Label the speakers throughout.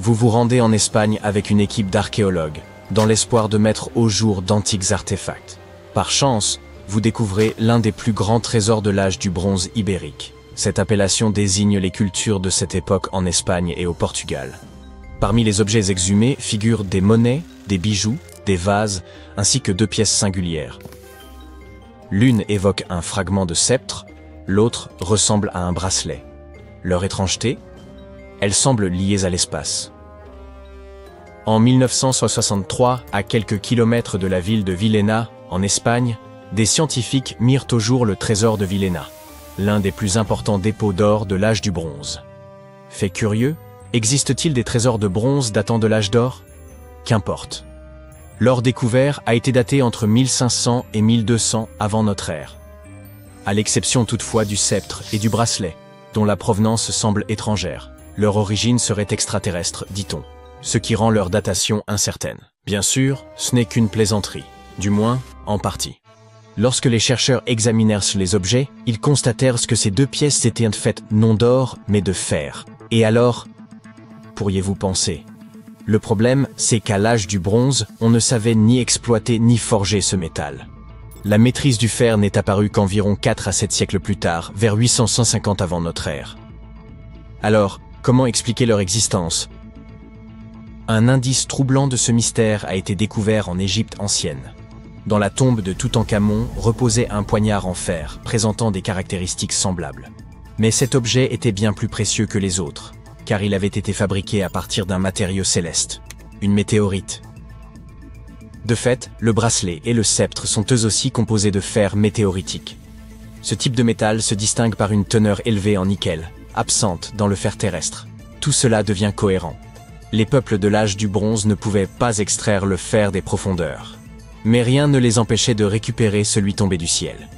Speaker 1: Vous vous rendez en Espagne avec une équipe d'archéologues, dans l'espoir de mettre au jour d'antiques artefacts. Par chance, vous découvrez l'un des plus grands trésors de l'âge du bronze ibérique. Cette appellation désigne les cultures de cette époque en Espagne et au Portugal. Parmi les objets exhumés figurent des monnaies, des bijoux, des vases, ainsi que 2 pièces singulières. L'une évoque un fragment de sceptre, l'autre ressemble à un bracelet. Leur étrangeté? Elles semblent liées à l'espace. En 1963, à quelques kilomètres de la ville de Villena, en Espagne, des scientifiques mirent au jour le trésor de Villena, l'un des plus importants dépôts d'or de l'âge du bronze. Fait curieux, existe-t-il des trésors de bronze datant de l'âge d'or? Qu'importe. L'or découvert a été daté entre 1500 et 1200 avant notre ère. À l'exception toutefois du sceptre et du bracelet, dont la provenance semble étrangère. Leur origine serait extraterrestre, dit-on, ce qui rend leur datation incertaine. Bien sûr, ce n'est qu'une plaisanterie, du moins, en partie. Lorsque les chercheurs examinèrent les objets, ils constatèrent que ces 2 pièces étaient faites non d'or, mais de fer. Et alors, pourriez-vous penser? Le problème, c'est qu'à l'âge du bronze, on ne savait ni exploiter ni forger ce métal. La maîtrise du fer n'est apparue qu'environ 4 à 7 siècles plus tard, vers 850 avant notre ère. Alors, comment expliquer leur existence? Un indice troublant de ce mystère a été découvert en Égypte ancienne. Dans la tombe de Toutankhamon reposait un poignard en fer, présentant des caractéristiques semblables. Mais cet objet était bien plus précieux que les autres, car il avait été fabriqué à partir d'un matériau céleste, une météorite. De fait, le bracelet et le sceptre sont eux aussi composés de fer météoritique. Ce type de métal se distingue par une teneur élevée en nickel, absente dans le fer terrestre. Tout cela devient cohérent. Les peuples de l'âge du bronze ne pouvaient pas extraire le fer des profondeurs. Mais rien ne les empêchait de récupérer celui tombé du ciel.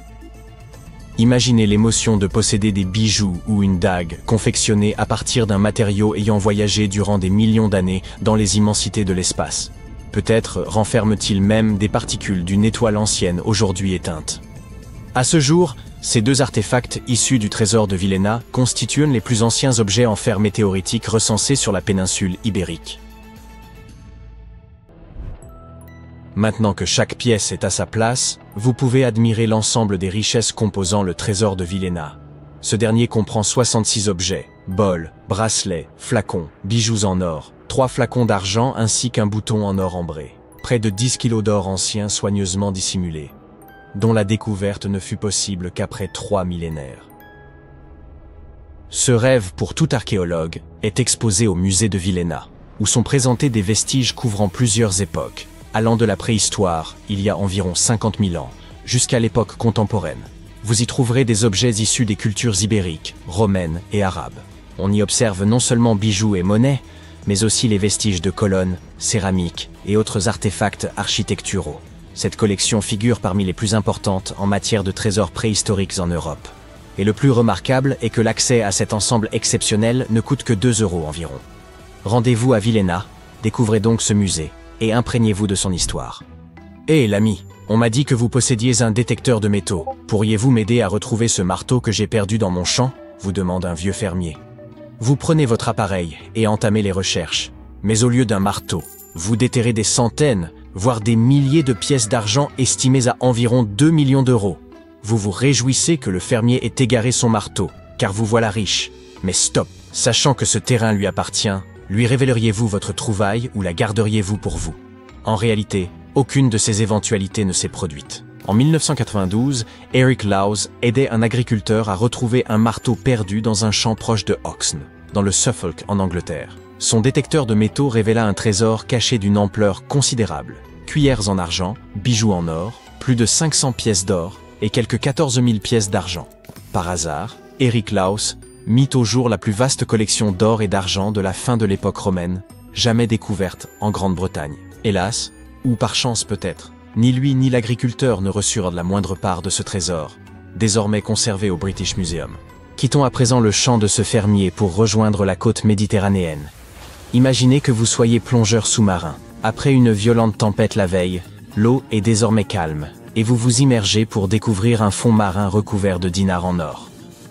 Speaker 1: Imaginez l'émotion de posséder des bijoux ou une dague confectionnés à partir d'un matériau ayant voyagé durant des millions d'années dans les immensités de l'espace. Peut-être renferme-t-il même des particules d'une étoile ancienne aujourd'hui éteinte. À ce jour, ces 2 artefacts issus du trésor de Villena constituent les plus anciens objets en fer météoritique recensés sur la péninsule ibérique. Maintenant que chaque pièce est à sa place, vous pouvez admirer l'ensemble des richesses composant le trésor de Villena. Ce dernier comprend 66 objets, bols, bracelets, flacons, bijoux en or, 3 flacons d'argent ainsi qu'un bouton en or ambré. Près de 10 kilos d'or ancien soigneusement dissimulé, dont la découverte ne fut possible qu'après 3 millénaires. Ce rêve pour tout archéologue est exposé au musée de Villena, où sont présentés des vestiges couvrant plusieurs époques, allant de la préhistoire, il y a environ 50 000 ans, jusqu'à l'époque contemporaine. Vous y trouverez des objets issus des cultures ibériques, romaines et arabes. On y observe non seulement bijoux et monnaies, mais aussi les vestiges de colonnes, céramiques et autres artefacts architecturaux. Cette collection figure parmi les plus importantes en matière de trésors préhistoriques en Europe. Et le plus remarquable est que l'accès à cet ensemble exceptionnel ne coûte que 2 € environ. Rendez-vous à Villena, découvrez donc ce musée, et imprégnez-vous de son histoire. Hé l'ami, on m'a dit que vous possédiez un détecteur de métaux. Pourriez-vous m'aider à retrouver ce marteau que j'ai perdu dans mon champ? Vous demande un vieux fermier. Vous prenez votre appareil et entamez les recherches. Mais au lieu d'un marteau, vous déterrez des centaines, voire des milliers de pièces d'argent estimées à environ 2 millions d'euros. Vous vous réjouissez que le fermier ait égaré son marteau, car vous voilà riche. Mais stop, sachant que ce terrain lui appartient, lui révéleriez-vous votre trouvaille ou la garderiez-vous pour vous? En réalité, aucune de ces éventualités ne s'est produite. En 1992, Eric Lowes aidait un agriculteur à retrouver un marteau perdu dans un champ proche de Oxne, dans le Suffolk en Angleterre. Son détecteur de métaux révéla un trésor caché d'une ampleur considérable. Cuillères en argent, bijoux en or, plus de 500 pièces d'or et quelques 14 000 pièces d'argent. Par hasard, Eric Lowes mit au jour la plus vaste collection d'or et d'argent de la fin de l'époque romaine, jamais découverte en Grande-Bretagne. Hélas, ou par chance peut-être, ni lui ni l'agriculteur ne reçurent la moindre part de ce trésor, désormais conservé au British Museum. Quittons à présent le champ de ce fermier pour rejoindre la côte méditerranéenne. Imaginez que vous soyez plongeur sous-marin. Après une violente tempête la veille, l'eau est désormais calme, et vous vous immergez pour découvrir un fond marin recouvert de dinars en or.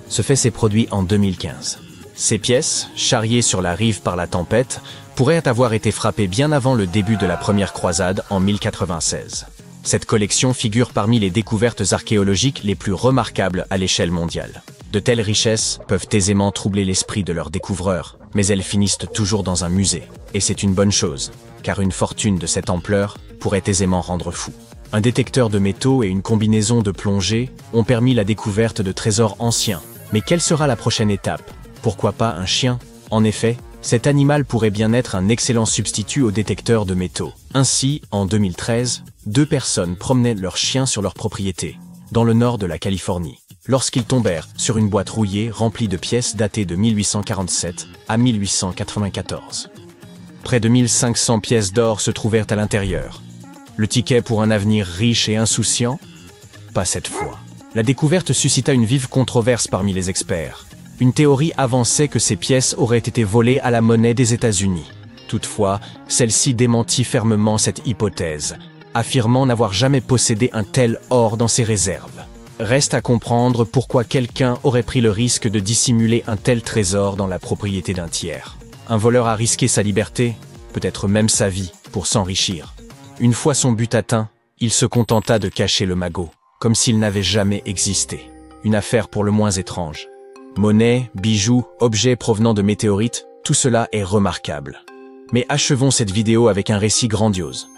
Speaker 1: Ce fait s'est produit en 2015. Ces pièces, charriées sur la rive par la tempête, pourraient avoir été frappées bien avant le début de la première croisade en 1096. Cette collection figure parmi les découvertes archéologiques les plus remarquables à l'échelle mondiale. De telles richesses peuvent aisément troubler l'esprit de leurs découvreurs, mais elles finissent toujours dans un musée. Et c'est une bonne chose, car une fortune de cette ampleur pourrait aisément rendre fou. Un détecteur de métaux et une combinaison de plongée ont permis la découverte de trésors anciens. Mais quelle sera la prochaine étape? Pourquoi pas un chien? En effet, cet animal pourrait bien être un excellent substitut au détecteur de métaux. Ainsi, en 2013, 2 personnes promenaient leurs chiens sur leur propriété, dans le nord de la Californie, lorsqu'ils tombèrent sur une boîte rouillée remplie de pièces datées de 1847 à 1894. Près de 1500 pièces d'or se trouvèrent à l'intérieur. Le ticket pour un avenir riche et insouciant? Pas cette fois. La découverte suscita une vive controverse parmi les experts. Une théorie avançait que ces pièces auraient été volées à la monnaie des États-Unis. Toutefois, celle-ci démentit fermement cette hypothèse, affirmant n'avoir jamais possédé un tel or dans ses réserves. Reste à comprendre pourquoi quelqu'un aurait pris le risque de dissimuler un tel trésor dans la propriété d'un tiers. Un voleur a risqué sa liberté, peut-être même sa vie, pour s'enrichir. Une fois son but atteint, il se contenta de cacher le magot, comme s'il n'avait jamais existé. Une affaire pour le moins étrange. Monnaie, bijoux, objets provenant de météorites, tout cela est remarquable. Mais achevons cette vidéo avec un récit grandiose.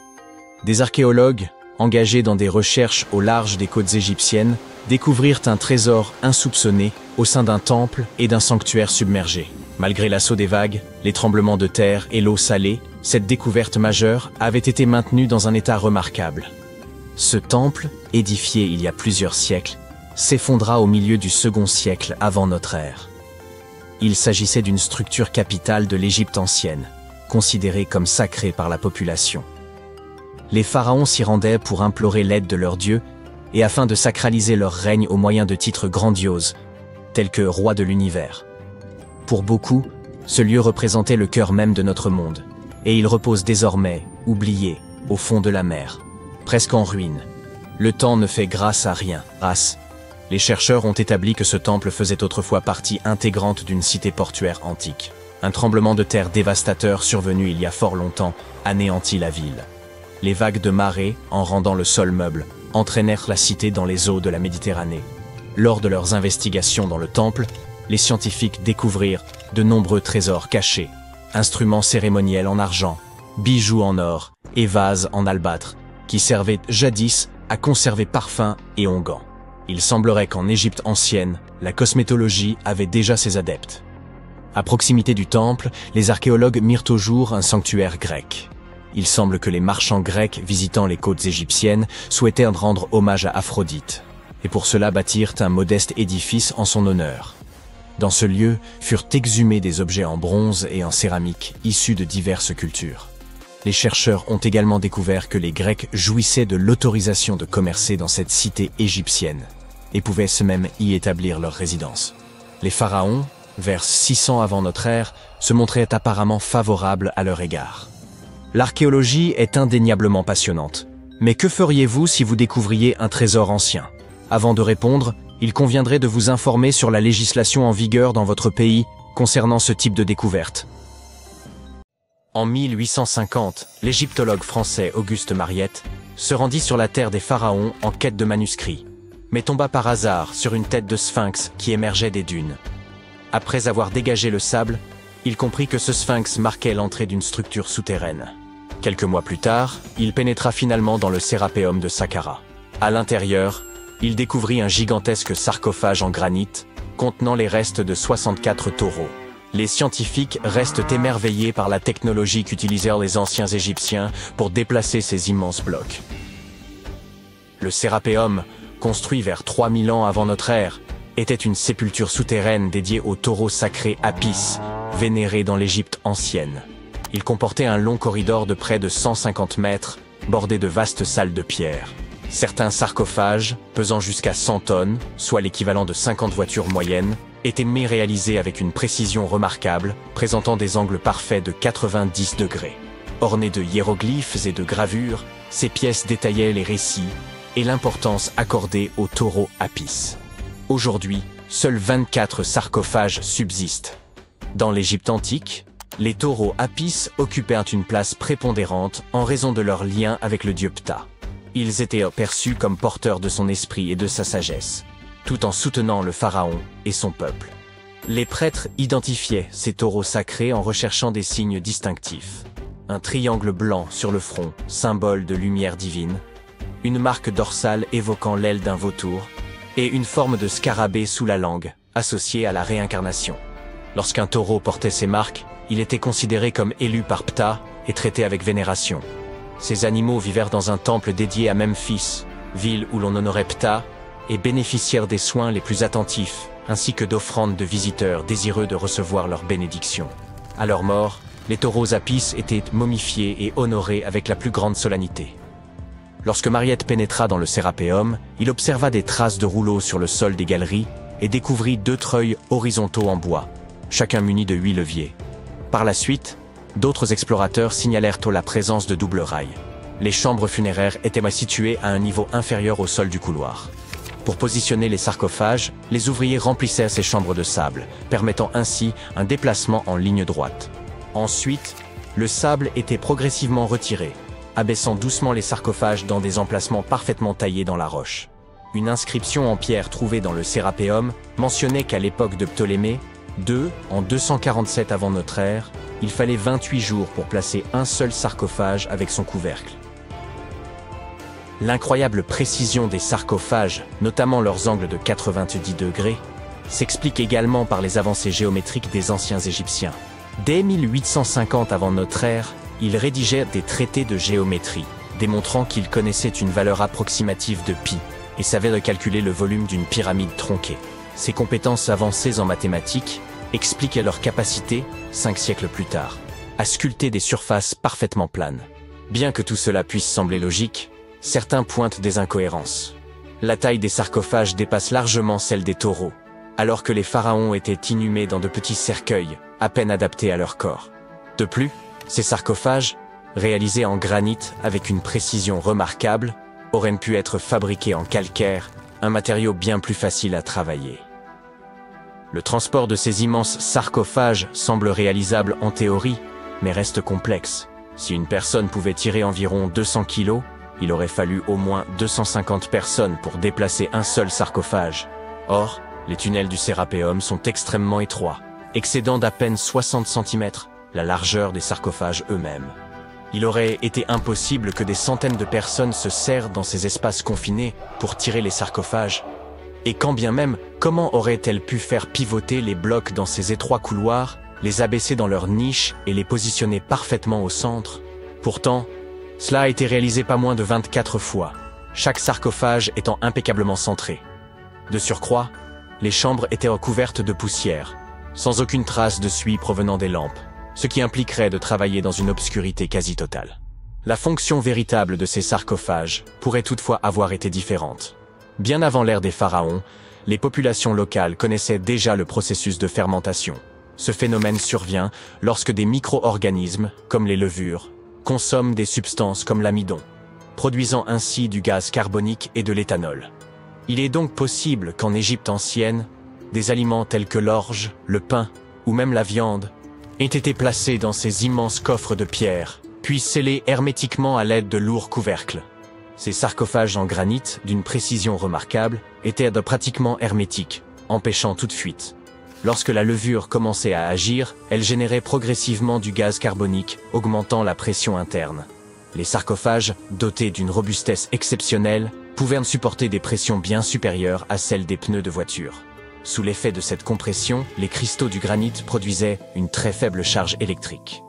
Speaker 1: Des archéologues, engagés dans des recherches au large des côtes égyptiennes, découvrirent un trésor insoupçonné au sein d'un temple et d'un sanctuaire submergé. Malgré l'assaut des vagues, les tremblements de terre et l'eau salée, cette découverte majeure avait été maintenue dans un état remarquable. Ce temple, édifié il y a plusieurs siècles, s'effondra au milieu du second siècle avant notre ère. Il s'agissait d'une structure capitale de l'Égypte ancienne, considérée comme sacrée par la population. Les pharaons s'y rendaient pour implorer l'aide de leurs dieux et afin de sacraliser leur règne au moyen de titres grandioses, tels que roi de l'univers. Pour beaucoup, ce lieu représentait le cœur même de notre monde, et il repose désormais, oublié, au fond de la mer, presque en ruine. Le temps ne fait grâce à rien. Les chercheurs ont établi que ce temple faisait autrefois partie intégrante d'une cité portuaire antique. Un tremblement de terre dévastateur survenu il y a fort longtemps anéantit la ville. Les vagues de marée, en rendant le sol meuble, entraînèrent la cité dans les eaux de la Méditerranée. Lors de leurs investigations dans le temple, les scientifiques découvrirent de nombreux trésors cachés, instruments cérémoniels en argent, bijoux en or et vases en albâtre, qui servaient jadis à conserver parfums et onguents. Il semblerait qu'en Égypte ancienne, la cosmétologie avait déjà ses adeptes. À proximité du temple, les archéologues mirent au jour un sanctuaire grec. Il semble que les marchands grecs visitant les côtes égyptiennes souhaitaient rendre hommage à Aphrodite, et pour cela bâtirent un modeste édifice en son honneur. Dans ce lieu furent exhumés des objets en bronze et en céramique issus de diverses cultures. Les chercheurs ont également découvert que les Grecs jouissaient de l'autorisation de commercer dans cette cité égyptienne et pouvaient même y établir leur résidence. Les pharaons, vers 600 avant notre ère, se montraient apparemment favorables à leur égard. L'archéologie est indéniablement passionnante. Mais que feriez-vous si vous découvriez un trésor ancien? Avant de répondre, il conviendrait de vous informer sur la législation en vigueur dans votre pays concernant ce type de découverte. En 1850, l'égyptologue français Auguste Mariette se rendit sur la terre des pharaons en quête de manuscrits, mais tomba par hasard sur une tête de sphinx qui émergeait des dunes. Après avoir dégagé le sable, il comprit que ce sphinx marquait l'entrée d'une structure souterraine. Quelques mois plus tard, il pénétra finalement dans le Sérapéum de Saqqara. À l'intérieur, il découvrit un gigantesque sarcophage en granit contenant les restes de 64 taureaux. Les scientifiques restent émerveillés par la technologie qu'utilisèrent les anciens Égyptiens pour déplacer ces immenses blocs. Le Sérapéum, construit vers 3000 ans avant notre ère, était une sépulture souterraine dédiée au taureau sacré Apis, vénéré dans l'Égypte ancienne. Il comportait un long corridor de près de 150 mètres, bordé de vastes salles de pierre. Certains sarcophages, pesant jusqu'à 100 tonnes, soit l'équivalent de 50 voitures moyennes, étaient réalisés avec une précision remarquable, présentant des angles parfaits de 90 degrés. Ornés de hiéroglyphes et de gravures, ces pièces détaillaient les récits et l'importance accordée au taureau Apis. Aujourd'hui, seuls 24 sarcophages subsistent. Dans l'Égypte antique, les taureaux Apis occupèrent une place prépondérante en raison de leur lien avec le dieu Ptah. Ils étaient perçus comme porteurs de son esprit et de sa sagesse, tout en soutenant le pharaon et son peuple. Les prêtres identifiaient ces taureaux sacrés en recherchant des signes distinctifs. Un triangle blanc sur le front, symbole de lumière divine, une marque dorsale évoquant l'aile d'un vautour, et une forme de scarabée sous la langue, associée à la réincarnation. Lorsqu'un taureau portait ces marques, il était considéré comme élu par Ptah et traité avec vénération. Ces animaux vivèrent dans un temple dédié à Memphis, ville où l'on honorait Ptah, et bénéficièrent des soins les plus attentifs, ainsi que d'offrandes de visiteurs désireux de recevoir leur bénédiction. À leur mort, les taureaux Apis étaient momifiés et honorés avec la plus grande solennité. Lorsque Mariette pénétra dans le Sérapéum, il observa des traces de rouleaux sur le sol des galeries et découvrit 2 treuils horizontaux en bois, chacun muni de 8 leviers. Par la suite, d'autres explorateurs signalèrent la présence de doubles rails. Les chambres funéraires étaient situées à un niveau inférieur au sol du couloir. Pour positionner les sarcophages, les ouvriers remplissaient ces chambres de sable, permettant ainsi un déplacement en ligne droite. Ensuite, le sable était progressivement retiré, abaissant doucement les sarcophages dans des emplacements parfaitement taillés dans la roche. Une inscription en pierre trouvée dans le Sérapéum mentionnait qu'à l'époque de Ptolémée II, en 247 avant notre ère, il fallait 28 jours pour placer un seul sarcophage avec son couvercle. L'incroyable précision des sarcophages, notamment leurs angles de 90 degrés, s'explique également par les avancées géométriques des anciens Égyptiens. Dès 1850 avant notre ère, ils rédigèrent des traités de géométrie, démontrant qu'ils connaissaient une valeur approximative de pi et savaient recalculer le volume d'une pyramide tronquée. Ces compétences avancées en mathématiques expliquaient leur capacité, 5 siècles plus tard, à sculpter des surfaces parfaitement planes. Bien que tout cela puisse sembler logique, certains pointent des incohérences. La taille des sarcophages dépasse largement celle des taureaux, alors que les pharaons étaient inhumés dans de petits cercueils, à peine adaptés à leur corps. De plus, ces sarcophages, réalisés en granit avec une précision remarquable, auraient pu être fabriqués en calcaire, un matériau bien plus facile à travailler. Le transport de ces immenses sarcophages semble réalisable en théorie, mais reste complexe. Si une personne pouvait tirer environ 200 kilos, il aurait fallu au moins 250 personnes pour déplacer un seul sarcophage. Or, les tunnels du Sérapéum sont extrêmement étroits, excédant d'à peine 60 cm la largeur des sarcophages eux-mêmes. Il aurait été impossible que des centaines de personnes se serrent dans ces espaces confinés pour tirer les sarcophages. Et quand bien même, comment auraient-elles pu faire pivoter les blocs dans ces étroits couloirs, les abaisser dans leurs niches et les positionner parfaitement au centre? Pourtant, cela a été réalisé pas moins de 24 fois, chaque sarcophage étant impeccablement centré. De surcroît, les chambres étaient recouvertes de poussière, sans aucune trace de suie provenant des lampes, ce qui impliquerait de travailler dans une obscurité quasi totale. La fonction véritable de ces sarcophages pourrait toutefois avoir été différente. Bien avant l'ère des pharaons, les populations locales connaissaient déjà le processus de fermentation. Ce phénomène survient lorsque des micro-organismes, comme les levures, consomment des substances comme l'amidon, produisant ainsi du gaz carbonique et de l'éthanol. Il est donc possible qu'en Égypte ancienne, des aliments tels que l'orge, le pain ou même la viande aient été placés dans ces immenses coffres de pierre, puis scellés hermétiquement à l'aide de lourds couvercles. Ces sarcophages en granit, d'une précision remarquable, étaient pratiquement hermétiques, empêchant toute fuite. Lorsque la levure commençait à agir, elle générait progressivement du gaz carbonique, augmentant la pression interne. Les sarcophages, dotés d'une robustesse exceptionnelle, pouvaient supporter des pressions bien supérieures à celles des pneus de voiture. Sous l'effet de cette compression, les cristaux du granit produisaient une très faible charge électrique.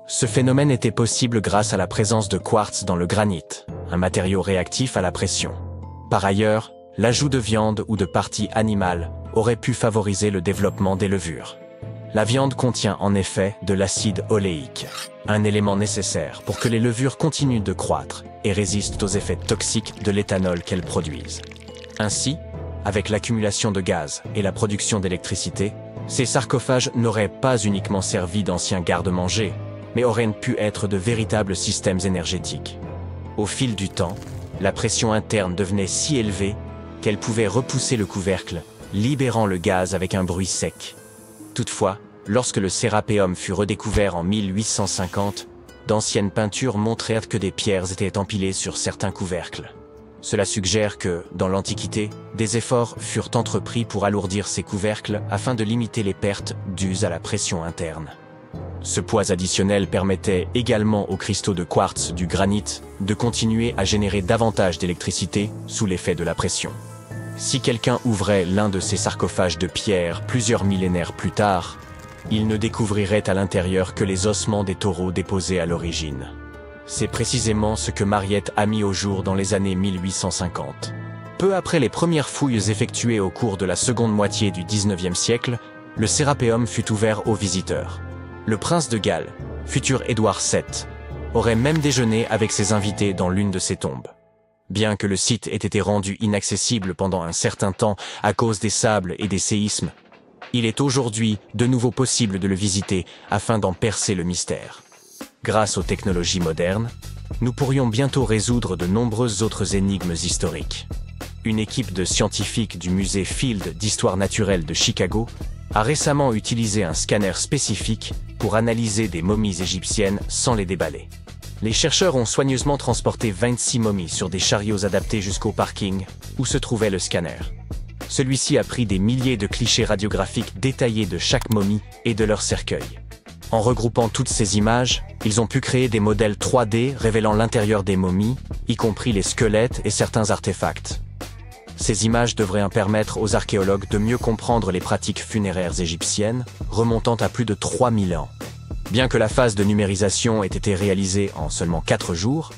Speaker 1: Ce phénomène était possible grâce à la présence de quartz dans le granit, un matériau réactif à la pression. Par ailleurs, l'ajout de viande ou de parties animales aurait pu favoriser le développement des levures. La viande contient en effet de l'acide oléique, un élément nécessaire pour que les levures continuent de croître et résistent aux effets toxiques de l'éthanol qu'elles produisent. Ainsi, avec l'accumulation de gaz et la production d'électricité, ces sarcophages n'auraient pas uniquement servi d'anciens garde-manger, mais auraient pu être de véritables systèmes énergétiques. Au fil du temps, la pression interne devenait si élevée qu'elle pouvait repousser le couvercle, libérant le gaz avec un bruit sec. Toutefois, Lorsque le Sérapéum fut redécouvert en 1850, d'anciennes peintures montrèrent que des pierres étaient empilées sur certains couvercles. Cela suggère que, dans l'Antiquité, des efforts furent entrepris pour alourdir ces couvercles afin de limiter les pertes dues à la pression interne. Ce poids additionnel permettait également aux cristaux de quartz du granit de continuer à générer davantage d'électricité sous l'effet de la pression. Si quelqu'un ouvrait l'un de ces sarcophages de pierre plusieurs millénaires plus tard, il ne découvrirait à l'intérieur que les ossements des taureaux déposés à l'origine. C'est précisément ce que Mariette a mis au jour dans les années 1850. Peu après les premières fouilles effectuées au cours de la seconde moitié du XIXe siècle, le Sérapéum fut ouvert aux visiteurs. Le prince de Galles, futur Édouard VII, aurait même déjeuné avec ses invités dans l'une de ses tombes. Bien que le site ait été rendu inaccessible pendant un certain temps à cause des sables et des séismes, il est aujourd'hui de nouveau possible de le visiter afin d'en percer le mystère. Grâce aux technologies modernes, nous pourrions bientôt résoudre de nombreuses autres énigmes historiques. Une équipe de scientifiques du musée Field d'Histoire naturelle de Chicago a récemment utilisé un scanner spécifique pour analyser des momies égyptiennes sans les déballer. Les chercheurs ont soigneusement transporté 26 momies sur des chariots adaptés jusqu'au parking où se trouvait le scanner. Celui-ci a pris des milliers de clichés radiographiques détaillés de chaque momie et de leur cercueil. En regroupant toutes ces images, ils ont pu créer des modèles 3D révélant l'intérieur des momies, y compris les squelettes et certains artefacts. Ces images devraient permettre aux archéologues de mieux comprendre les pratiques funéraires égyptiennes, remontant à plus de 3000 ans. Bien que la phase de numérisation ait été réalisée en seulement 4 jours,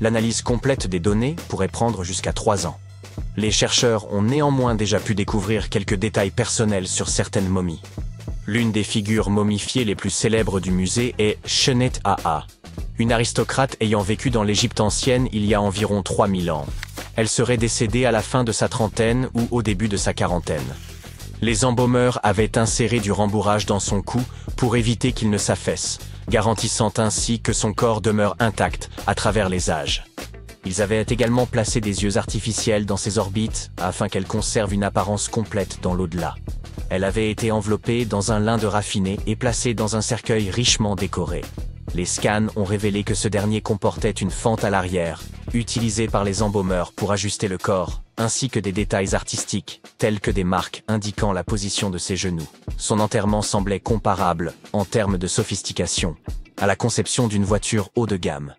Speaker 1: l'analyse complète des données pourrait prendre jusqu'à 3 ans. Les chercheurs ont néanmoins déjà pu découvrir quelques détails personnels sur certaines momies. L'une des figures momifiées les plus célèbres du musée est Shennet Aa, une aristocrate ayant vécu dans l'Égypte ancienne il y a environ 3000 ans. Elle serait décédée à la fin de sa trentaine ou au début de sa quarantaine. Les embaumeurs avaient inséré du rembourrage dans son cou pour éviter qu'il ne s'affaisse, garantissant ainsi que son corps demeure intact à travers les âges. Ils avaient également placé des yeux artificiels dans ses orbites afin qu'elle conserve une apparence complète dans l'au-delà. Elle avait été enveloppée dans un lin de raffiné et placée dans un cercueil richement décoré. Les scans ont révélé que ce dernier comportait une fente à l'arrière, utilisée par les embaumeurs pour ajuster le corps, ainsi que des détails artistiques, tels que des marques indiquant la position de ses genoux. Son enterrement semblait comparable, en termes de sophistication, à la conception d'une voiture haut de gamme.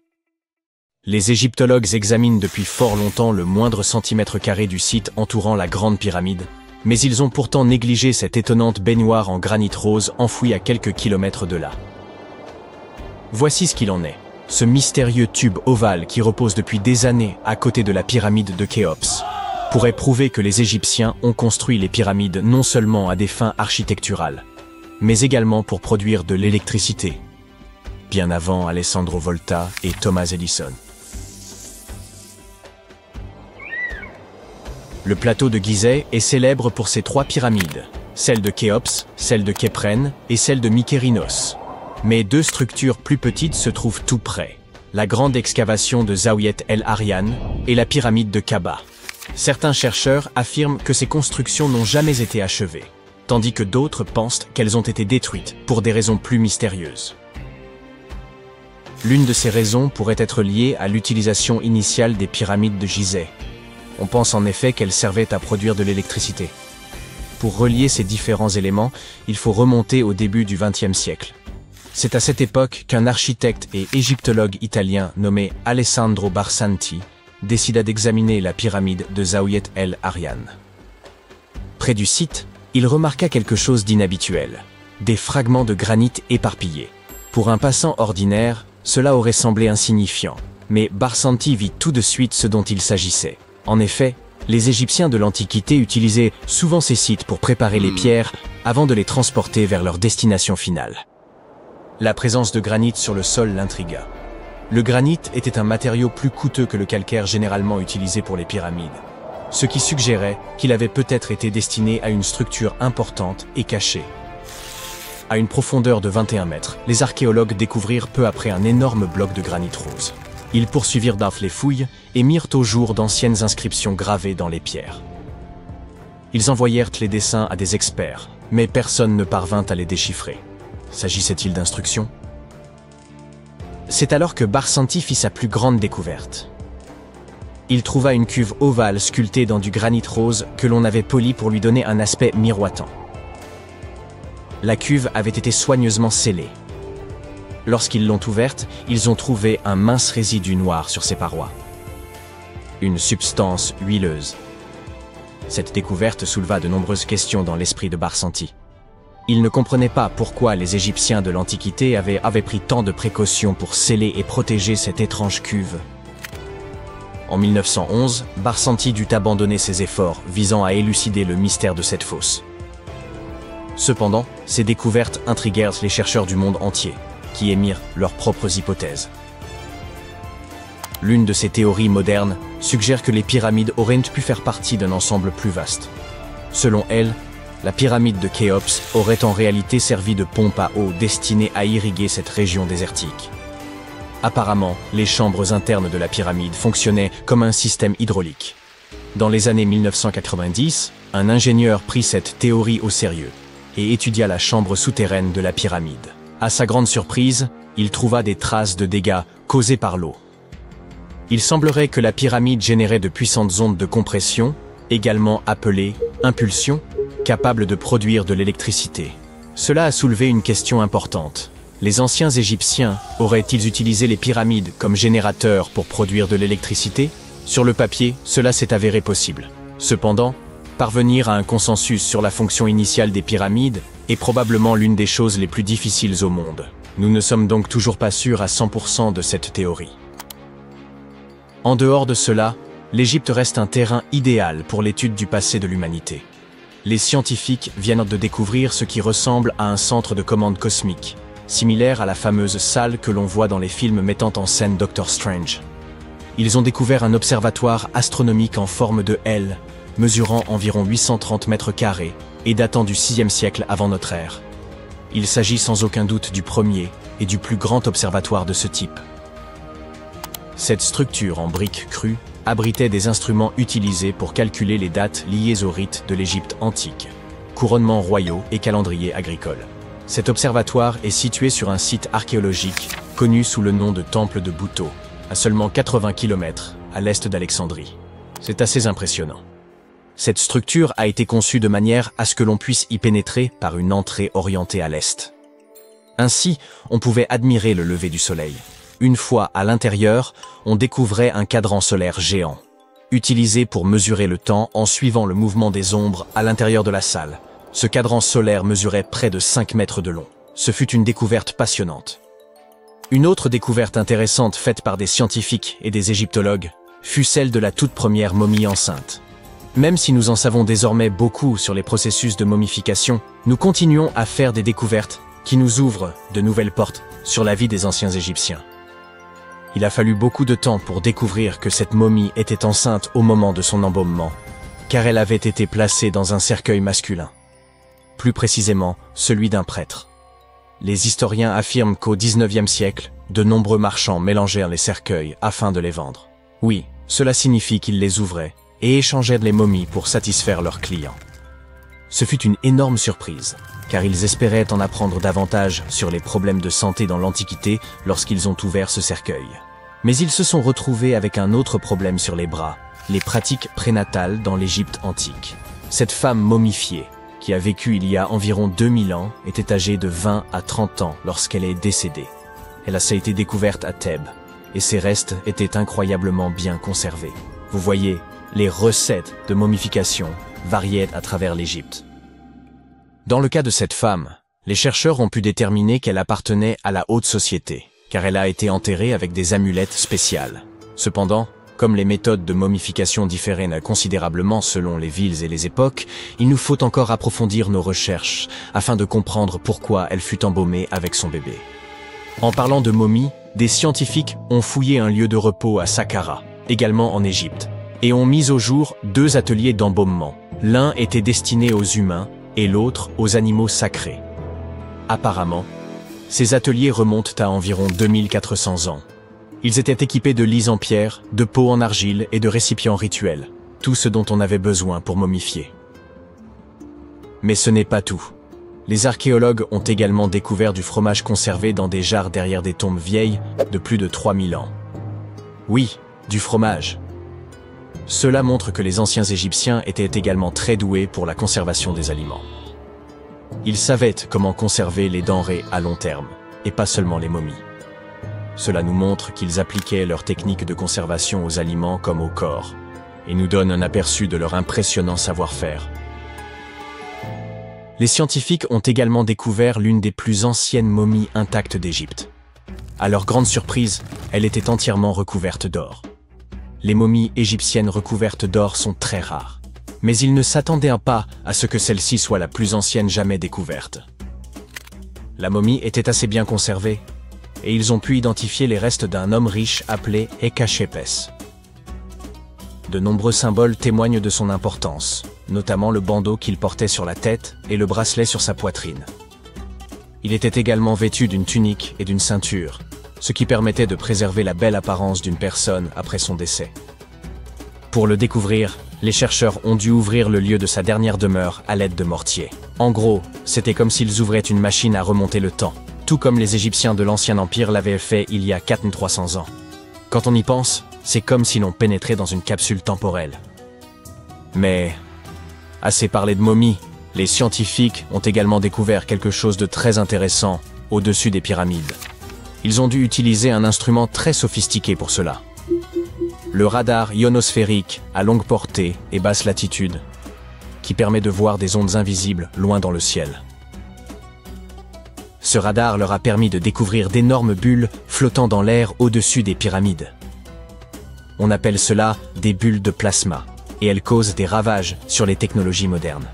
Speaker 1: Les égyptologues examinent depuis fort longtemps le moindre centimètre carré du site entourant la Grande Pyramide, mais ils ont pourtant négligé cette étonnante baignoire en granit rose enfouie à quelques kilomètres de là. Voici ce qu'il en est. Ce mystérieux tube ovale qui repose depuis des années à côté de la pyramide de Khéops pourrait prouver que les Égyptiens ont construit les pyramides non seulement à des fins architecturales, mais également pour produire de l'électricité, bien avant Alessandro Volta et Thomas Edison. Le plateau de Gizeh est célèbre pour ses 3 pyramides, celle de Khéops, celle de Képhren et celle de Mykérinos. Mais 2 structures plus petites se trouvent tout près, la grande excavation de Zaouiet El Aryan et la pyramide de Kaba. Certains chercheurs affirment que ces constructions n'ont jamais été achevées, tandis que d'autres pensent qu'elles ont été détruites pour des raisons plus mystérieuses. L'une de ces raisons pourrait être liée à l'utilisation initiale des pyramides de Gizeh. On pense en effet qu'elles servaient à produire de l'électricité. Pour relier ces différents éléments, il faut remonter au début du XXe siècle. C'est à cette époque qu'un architecte et égyptologue italien nommé Alessandro Barsanti décida d'examiner la pyramide de Zaouiet El Aryan. Près du site, il remarqua quelque chose d'inhabituel, des fragments de granit éparpillés. Pour un passant ordinaire, cela aurait semblé insignifiant, mais Barsanti vit tout de suite ce dont il s'agissait. En effet, les Égyptiens de l'Antiquité utilisaient souvent ces sites pour préparer les pierres avant de les transporter vers leur destination finale. La présence de granit sur le sol l'intrigua. Le granit était un matériau plus coûteux que le calcaire généralement utilisé pour les pyramides, ce qui suggérait qu'il avait peut-être été destiné à une structure importante et cachée. À une profondeur de 21 mètres, les archéologues découvrirent peu après un énorme bloc de granit rose. Ils poursuivirent les fouilles et mirent au jour d'anciennes inscriptions gravées dans les pierres. Ils envoyèrent les dessins à des experts, mais personne ne parvint à les déchiffrer. S'agissait-il d'instructions? C'est alors que Barsanti fit sa plus grande découverte. Il trouva une cuve ovale sculptée dans du granit rose que l'on avait poli pour lui donner un aspect miroitant. La cuve avait été soigneusement scellée. Lorsqu'ils l'ont ouverte, ils ont trouvé un mince résidu noir sur ses parois. Une substance huileuse. Cette découverte souleva de nombreuses questions dans l'esprit de Barsanti. Il ne comprenait pas pourquoi les Égyptiens de l'Antiquité avaient pris tant de précautions pour sceller et protéger cette étrange cuve. En 1911, Barsanti dut abandonner ses efforts visant à élucider le mystère de cette fosse. Cependant, ces découvertes intriguèrent les chercheurs du monde entier, qui émirent leurs propres hypothèses. L'une de ces théories modernes suggère que les pyramides auraient pu faire partie d'un ensemble plus vaste. Selon elle, la pyramide de Khéops aurait en réalité servi de pompe à eau destinée à irriguer cette région désertique. Apparemment, les chambres internes de la pyramide fonctionnaient comme un système hydraulique. Dans les années 1990, un ingénieur prit cette théorie au sérieux et étudia la chambre souterraine de la pyramide. À sa grande surprise, il trouva des traces de dégâts causés par l'eau. Il semblerait que la pyramide générait de puissantes ondes de compression, également appelées impulsions, capables de produire de l'électricité. Cela a soulevé une question importante. Les anciens Égyptiens auraient-ils utilisé les pyramides comme générateurs pour produire de l'électricité? Sur le papier, cela s'est avéré possible. Cependant, parvenir à un consensus sur la fonction initiale des pyramides est probablement l'une des choses les plus difficiles au monde. Nous ne sommes donc toujours pas sûrs à 100% de cette théorie. En dehors de cela, l'Égypte reste un terrain idéal pour l'étude du passé de l'humanité. Les scientifiques viennent de découvrir ce qui ressemble à un centre de commande cosmique, similaire à la fameuse salle que l'on voit dans les films mettant en scène Doctor Strange. Ils ont découvert un observatoire astronomique en forme de L, mesurant environ 830 mètres carrés et datant du 6e siècle avant notre ère. Il s'agit sans aucun doute du premier et du plus grand observatoire de ce type. Cette structure en briques crues abritait des instruments utilisés pour calculer les dates liées aux rites de l'Égypte antique, couronnements royaux et calendrier agricole. Cet observatoire est situé sur un site archéologique connu sous le nom de Temple de Bouto, à seulement 80 km à l'est d'Alexandrie. C'est assez impressionnant. Cette structure a été conçue de manière à ce que l'on puisse y pénétrer par une entrée orientée à l'est. Ainsi, on pouvait admirer le lever du soleil. Une fois à l'intérieur, on découvrait un cadran solaire géant, utilisé pour mesurer le temps en suivant le mouvement des ombres à l'intérieur de la salle. Ce cadran solaire mesurait près de 5 mètres de long. Ce fut une découverte passionnante. Une autre découverte intéressante faite par des scientifiques et des égyptologues fut celle de la toute première momie enceinte. Même si nous en savons désormais beaucoup sur les processus de momification, nous continuons à faire des découvertes qui nous ouvrent de nouvelles portes sur la vie des anciens Égyptiens. Il a fallu beaucoup de temps pour découvrir que cette momie était enceinte au moment de son embaumement, car elle avait été placée dans un cercueil masculin. Plus précisément, celui d'un prêtre. Les historiens affirment qu'au XIXe siècle, de nombreux marchands mélangèrent les cercueils afin de les vendre. Oui, cela signifie qu'ils les ouvraient et échangèrent les momies pour satisfaire leurs clients. Ce fut une énorme surprise, car ils espéraient en apprendre davantage sur les problèmes de santé dans l'Antiquité lorsqu'ils ont ouvert ce cercueil. Mais ils se sont retrouvés avec un autre problème sur les bras, les pratiques prénatales dans l'Égypte antique. Cette femme momifiée, qui a vécu il y a environ 2000 ans, était âgée de 20 à 30 ans lorsqu'elle est décédée. Elle a été découverte à Thèbes, et ses restes étaient incroyablement bien conservés. Vous voyez, les recettes de momification variaient à travers l'Égypte. Dans le cas de cette femme, les chercheurs ont pu déterminer qu'elle appartenait à la haute société, car elle a été enterrée avec des amulettes spéciales. Cependant, comme les méthodes de momification différaient considérablement selon les villes et les époques, il nous faut encore approfondir nos recherches afin de comprendre pourquoi elle fut embaumée avec son bébé. En parlant de momies, des scientifiques ont fouillé un lieu de repos à Saqqara, également en Égypte, et ont mis au jour 2 ateliers d'embaumement. L'un était destiné aux humains et l'autre aux animaux sacrés. Apparemment, ces ateliers remontent à environ 2400 ans. Ils étaient équipés de lits en pierre, de pots en argile et de récipients rituels, tout ce dont on avait besoin pour momifier. Mais ce n'est pas tout. Les archéologues ont également découvert du fromage conservé dans des jarres derrière des tombes vieilles de plus de 3000 ans. Oui, du fromage. Cela montre que les anciens Égyptiens étaient également très doués pour la conservation des aliments. Ils savaient comment conserver les denrées à long terme, et pas seulement les momies. Cela nous montre qu'ils appliquaient leurs techniques de conservation aux aliments comme au corps, et nous donne un aperçu de leur impressionnant savoir-faire. Les scientifiques ont également découvert l'une des plus anciennes momies intactes d'Égypte. À leur grande surprise, elle était entièrement recouverte d'or. Les momies égyptiennes recouvertes d'or sont très rares. Mais ils ne s'attendaient pas à ce que celle-ci soit la plus ancienne jamais découverte. La momie était assez bien conservée, et ils ont pu identifier les restes d'un homme riche appelé Hekashepes. De nombreux symboles témoignent de son importance, notamment le bandeau qu'il portait sur la tête et le bracelet sur sa poitrine. Il était également vêtu d'une tunique et d'une ceinture, ce qui permettait de préserver la belle apparence d'une personne après son décès. Pour le découvrir, les chercheurs ont dû ouvrir le lieu de sa dernière demeure à l'aide de mortiers. En gros, c'était comme s'ils ouvraient une machine à remonter le temps, tout comme les Égyptiens de l'Ancien Empire l'avaient fait il y a 4300 ans. Quand on y pense, c'est comme si l'on pénétrait dans une capsule temporelle. Mais, assez parlé de momies, les scientifiques ont également découvert quelque chose de très intéressant au-dessus des pyramides. Ils ont dû utiliser un instrument très sophistiqué pour cela. Le radar ionosphérique à longue portée et basse latitude, qui permet de voir des ondes invisibles loin dans le ciel. Ce radar leur a permis de découvrir d'énormes bulles flottant dans l'air au-dessus des pyramides. On appelle cela des bulles de plasma, et elles causent des ravages sur les technologies modernes.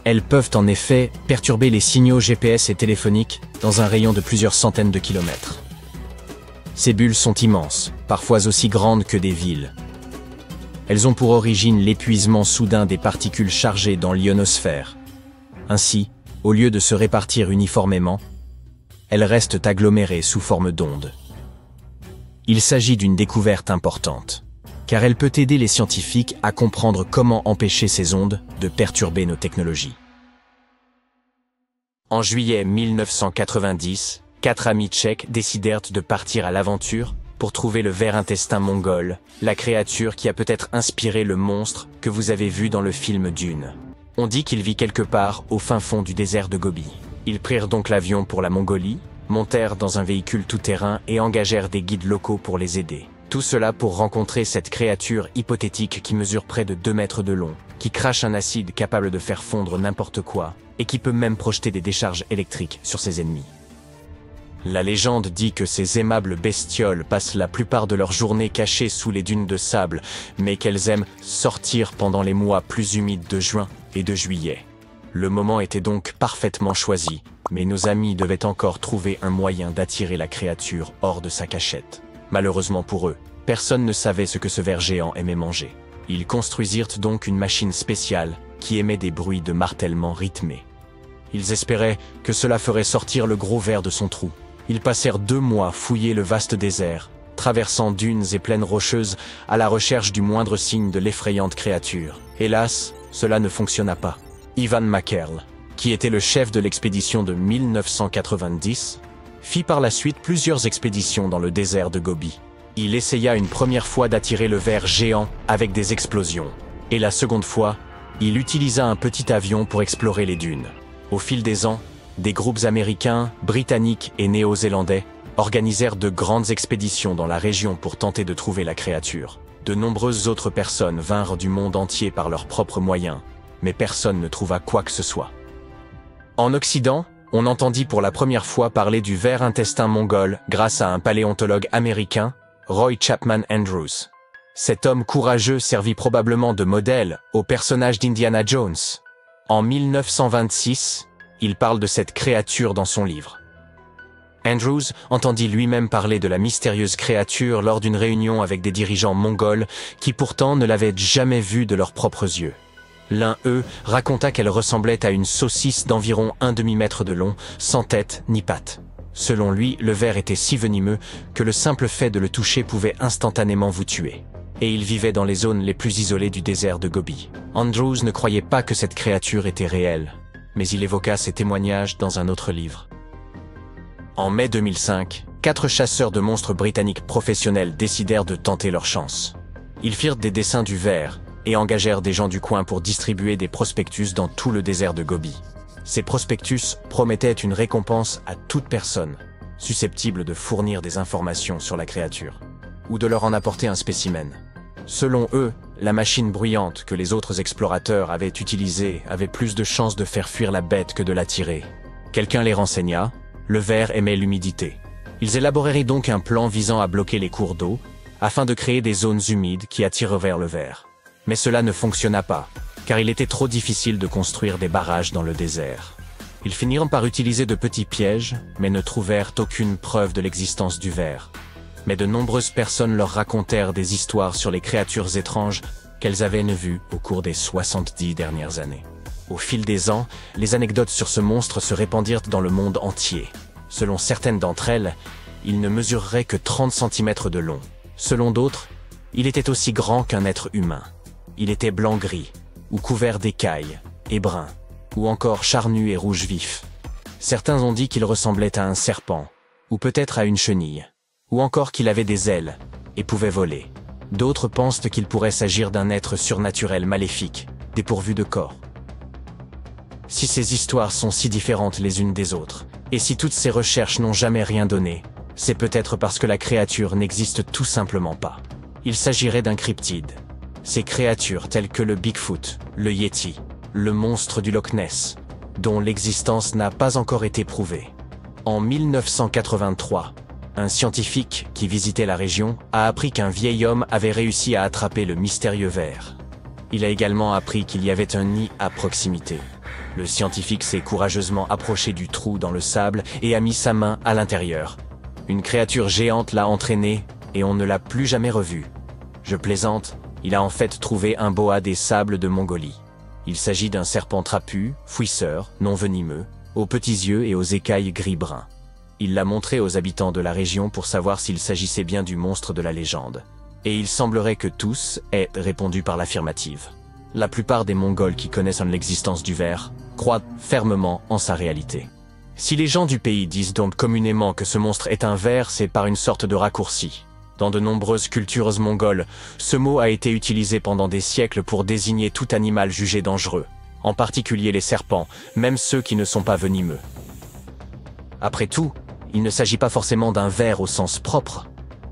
Speaker 1: Elles peuvent en effet perturber les signaux GPS et téléphoniques dans un rayon de plusieurs centaines de kilomètres. Ces bulles sont immenses, parfois aussi grandes que des villes. Elles ont pour origine l'épuisement soudain des particules chargées dans l'ionosphère. Ainsi, au lieu de se répartir uniformément, elles restent agglomérées sous forme d'ondes. Il s'agit d'une découverte importante, car elle peut aider les scientifiques à comprendre comment empêcher ces ondes de perturber nos technologies. En juillet 1990, 4 amis tchèques décidèrent de partir à l'aventure pour trouver le ver intestin mongol, la créature qui a peut-être inspiré le monstre que vous avez vu dans le film Dune. On dit qu'il vit quelque part au fin fond du désert de Gobi. Ils prirent donc l'avion pour la Mongolie, montèrent dans un véhicule tout-terrain et engagèrent des guides locaux pour les aider. Tout cela pour rencontrer cette créature hypothétique qui mesure près de 2 mètres de long, qui crache un acide capable de faire fondre n'importe quoi, et qui peut même projeter des décharges électriques sur ses ennemis. La légende dit que ces aimables bestioles passent la plupart de leur journée cachées sous les dunes de sable, mais qu'elles aiment sortir pendant les mois plus humides de juin et de juillet. Le moment était donc parfaitement choisi, mais nos amis devaient encore trouver un moyen d'attirer la créature hors de sa cachette. Malheureusement pour eux, personne ne savait ce que ce ver géant aimait manger. Ils construisirent donc une machine spéciale qui émet des bruits de martèlement rythmés. Ils espéraient que cela ferait sortir le gros ver de son trou. Ils passèrent 2 mois fouiller le vaste désert, traversant dunes et plaines rocheuses à la recherche du moindre signe de l'effrayante créature. Hélas, cela ne fonctionna pas. Ivan Makerl, qui était le chef de l'expédition de 1990, fit par la suite plusieurs expéditions dans le désert de Gobi. Il essaya une première fois d'attirer le ver géant avec des explosions. Et la seconde fois, il utilisa un petit avion pour explorer les dunes. Au fil des ans, des groupes américains, britanniques et néo-zélandais organisèrent de grandes expéditions dans la région pour tenter de trouver la créature. De nombreuses autres personnes vinrent du monde entier par leurs propres moyens, mais personne ne trouva quoi que ce soit. En Occident, on entendit pour la première fois parler du ver intestin mongol grâce à un paléontologue américain, Roy Chapman Andrews. Cet homme courageux servit probablement de modèle au personnage d'Indiana Jones. En 1926, il parle de cette créature dans son livre. Andrews entendit lui-même parler de la mystérieuse créature lors d'une réunion avec des dirigeants mongols qui pourtant ne l'avaient jamais vue de leurs propres yeux. L'un d'eux raconta qu'elle ressemblait à une saucisse d'environ 1 demi-mètre de long, sans tête ni pattes. Selon lui, le ver était si venimeux que le simple fait de le toucher pouvait instantanément vous tuer. Et il vivait dans les zones les plus isolées du désert de Gobi. Andrews ne croyait pas que cette créature était réelle. mais il évoqua ces témoignages dans un autre livre. En mai 2005, 4 chasseurs de monstres britanniques professionnels décidèrent de tenter leur chance. Ils firent des dessins du ver et engagèrent des gens du coin pour distribuer des prospectus dans tout le désert de Gobi. Ces prospectus promettaient une récompense à toute personne susceptible de fournir des informations sur la créature, ou de leur en apporter un spécimen. Selon eux, la machine bruyante que les autres explorateurs avaient utilisée avait plus de chances de faire fuir la bête que de l'attirer. Quelqu'un les renseigna, le ver aimait l'humidité. Ils élaborèrent donc un plan visant à bloquer les cours d'eau, afin de créer des zones humides qui attirent vers le ver. Mais cela ne fonctionna pas, car il était trop difficile de construire des barrages dans le désert. Ils finirent par utiliser de petits pièges, mais ne trouvèrent aucune preuve de l'existence du ver. Mais de nombreuses personnes leur racontèrent des histoires sur les créatures étranges qu'elles avaient vues au cours des 70 dernières années. Au fil des ans, les anecdotes sur ce monstre se répandirent dans le monde entier. Selon certaines d'entre elles, il ne mesurerait que 30 cm de long. Selon d'autres, il était aussi grand qu'un être humain. Il était blanc-gris, ou couvert d'écailles, et brun, ou encore charnu et rouge vif. Certains ont dit qu'il ressemblait à un serpent, ou peut-être à une chenille, ou encore qu'il avait des ailes, et pouvait voler. D'autres pensent qu'il pourrait s'agir d'un être surnaturel maléfique, dépourvu de corps. Si ces histoires sont si différentes les unes des autres, et si toutes ces recherches n'ont jamais rien donné, c'est peut-être parce que la créature n'existe tout simplement pas. Il s'agirait d'un cryptide. Ces créatures telles que le Bigfoot, le Yeti, le monstre du Loch Ness, dont l'existence n'a pas encore été prouvée. En 1983, un scientifique qui visitait la région a appris qu'un vieil homme avait réussi à attraper le mystérieux ver. Il a également appris qu'il y avait un nid à proximité. Le scientifique s'est courageusement approché du trou dans le sable et a mis sa main à l'intérieur. Une créature géante l'a entraîné et on ne l'a plus jamais revu. Je plaisante, il a en fait trouvé un boa des sables de Mongolie. Il s'agit d'un serpent trapu, fouisseur, non venimeux, aux petits yeux et aux écailles gris-brun. Il l'a montré aux habitants de la région pour savoir s'il s'agissait bien du monstre de la légende. Et il semblerait que tous aient répondu par l'affirmative. La plupart des Mongols qui connaissent l'existence du ver croient fermement en sa réalité. Si les gens du pays disent donc communément que ce monstre est un ver, c'est par une sorte de raccourci. Dans de nombreuses cultures mongoles, ce mot a été utilisé pendant des siècles pour désigner tout animal jugé dangereux, en particulier les serpents, même ceux qui ne sont pas venimeux. Après tout, il ne s'agit pas forcément d'un ver au sens propre.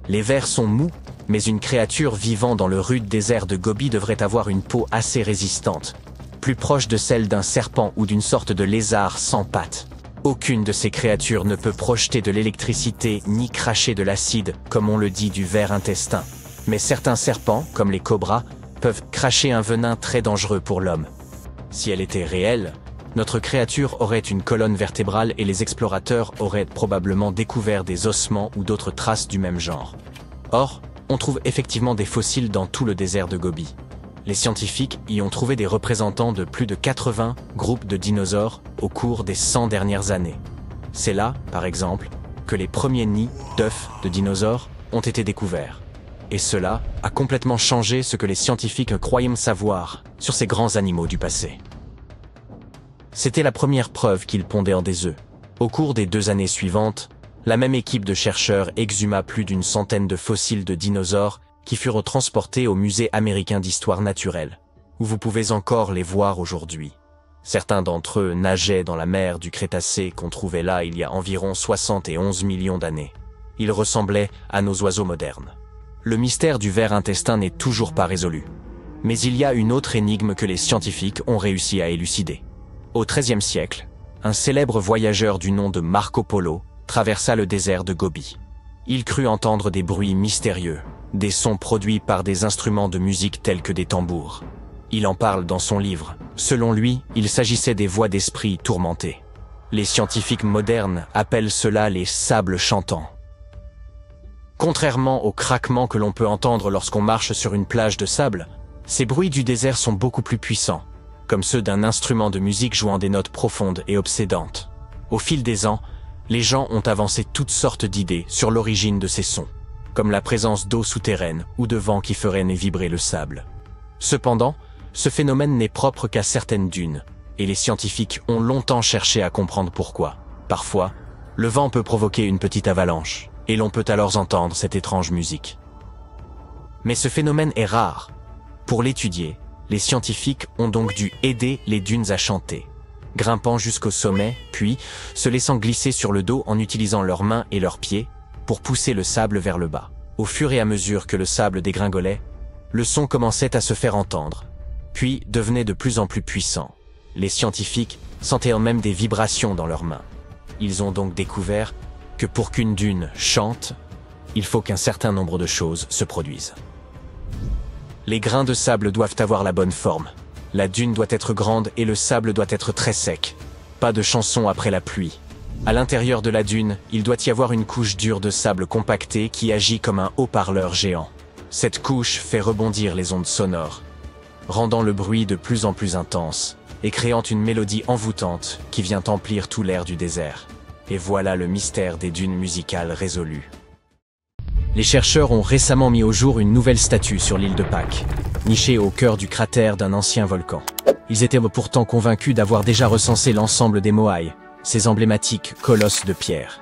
Speaker 1: Les vers sont mous, mais une créature vivant dans le rude désert de Gobi devrait avoir une peau assez résistante, plus proche de celle d'un serpent ou d'une sorte de lézard sans pattes. Aucune de ces créatures ne peut projeter de l'électricité ni cracher de l'acide, comme on le dit du ver intestin. Mais certains serpents, comme les cobras, peuvent cracher un venin très dangereux pour l'homme. Si elle était réelle, notre créature aurait une colonne vertébrale et les explorateurs auraient probablement découvert des ossements ou d'autres traces du même genre. Or, on trouve effectivement des fossiles dans tout le désert de Gobi. Les scientifiques y ont trouvé des représentants de plus de 80 groupes de dinosaures au cours des 100 dernières années. C'est là, par exemple, que les premiers nids d'œufs de dinosaures ont été découverts. Et cela a complètement changé ce que les scientifiques croyaient savoir sur ces grands animaux du passé. C'était la première preuve qu'ils pondaient des œufs. Au cours des 2 années suivantes, la même équipe de chercheurs exhuma plus d'une centaine de fossiles de dinosaures qui furent transportés au Musée américain d'histoire naturelle, où vous pouvez encore les voir aujourd'hui. Certains d'entre eux nageaient dans la mer du Crétacé qu'on trouvait là il y a environ 71 millions d'années. Ils ressemblaient à nos oiseaux modernes. Le mystère du ver intestin n'est toujours pas résolu. Mais il y a une autre énigme que les scientifiques ont réussi à élucider. Au XIIIe siècle, un célèbre voyageur du nom de Marco Polo traversa le désert de Gobi. Il crut entendre des bruits mystérieux, des sons produits par des instruments de musique tels que des tambours. Il en parle dans son livre. Selon lui, il s'agissait des voix d'esprits tourmentés. Les scientifiques modernes appellent cela les sables chantants. Contrairement aux craquements que l'on peut entendre lorsqu'on marche sur une plage de sable, ces bruits du désert sont beaucoup plus puissants, comme ceux d'un instrument de musique jouant des notes profondes et obsédantes. Au fil des ans, les gens ont avancé toutes sortes d'idées sur l'origine de ces sons, comme la présence d'eau souterraine ou de vent qui ferait vibrer le sable. Cependant, ce phénomène n'est propre qu'à certaines dunes, et les scientifiques ont longtemps cherché à comprendre pourquoi. Parfois, le vent peut provoquer une petite avalanche, et l'on peut alors entendre cette étrange musique. Mais ce phénomène est rare. Pour l'étudier, les scientifiques ont donc dû aider les dunes à chanter, grimpant jusqu'au sommet, puis se laissant glisser sur le dos en utilisant leurs mains et leurs pieds pour pousser le sable vers le bas. Au fur et à mesure que le sable dégringolait, le son commençait à se faire entendre, puis devenait de plus en plus puissant. Les scientifiques sentaient eux-mêmes des vibrations dans leurs mains. Ils ont donc découvert que pour qu'une dune chante, il faut qu'un certain nombre de choses se produisent. Les grains de sable doivent avoir la bonne forme. La dune doit être grande et le sable doit être très sec. Pas de chanson après la pluie. À l'intérieur de la dune, il doit y avoir une couche dure de sable compacté qui agit comme un haut-parleur géant. Cette couche fait rebondir les ondes sonores, rendant le bruit de plus en plus intense et créant une mélodie envoûtante qui vient emplir tout l'air du désert. Et voilà le mystère des dunes musicales résolu. Les chercheurs ont récemment mis au jour une nouvelle statue sur l'île de Pâques, nichée au cœur du cratère d'un ancien volcan. Ils étaient pourtant convaincus d'avoir déjà recensé l'ensemble des Moai, ces emblématiques colosses de pierre.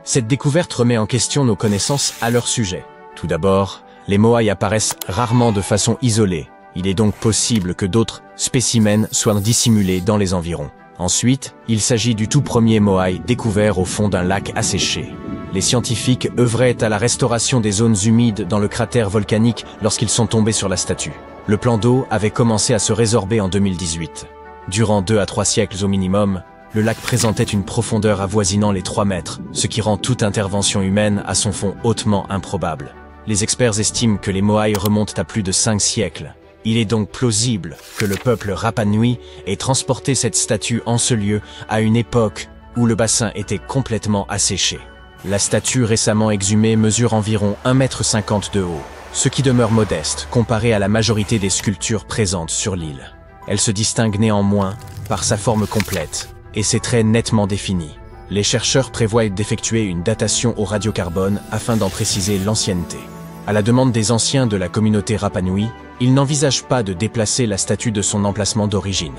Speaker 1: Cette découverte remet en question nos connaissances à leur sujet. Tout d'abord, les Moai apparaissent rarement de façon isolée. Il est donc possible que d'autres spécimens soient dissimulés dans les environs. Ensuite, il s'agit du tout premier Moai découvert au fond d'un lac asséché. Les scientifiques œuvraient à la restauration des zones humides dans le cratère volcanique lorsqu'ils sont tombés sur la statue. Le plan d'eau avait commencé à se résorber en 2018. Durant 2 à 3 siècles au minimum, le lac présentait une profondeur avoisinant les 3 mètres, ce qui rend toute intervention humaine à son fond hautement improbable. Les experts estiment que les Moai remontent à plus de 5 siècles. Il est donc plausible que le peuple Rapa Nui ait transporté cette statue en ce lieu à une époque où le bassin était complètement asséché. La statue récemment exhumée mesure environ 1,50 m de haut, ce qui demeure modeste comparé à la majorité des sculptures présentes sur l'île. Elle se distingue néanmoins par sa forme complète et ses traits nettement définis. Les chercheurs prévoient d'effectuer une datation au radiocarbone afin d'en préciser l'ancienneté. À la demande des anciens de la communauté Rapa Nui, ils n'envisagent pas de déplacer la statue de son emplacement d'origine.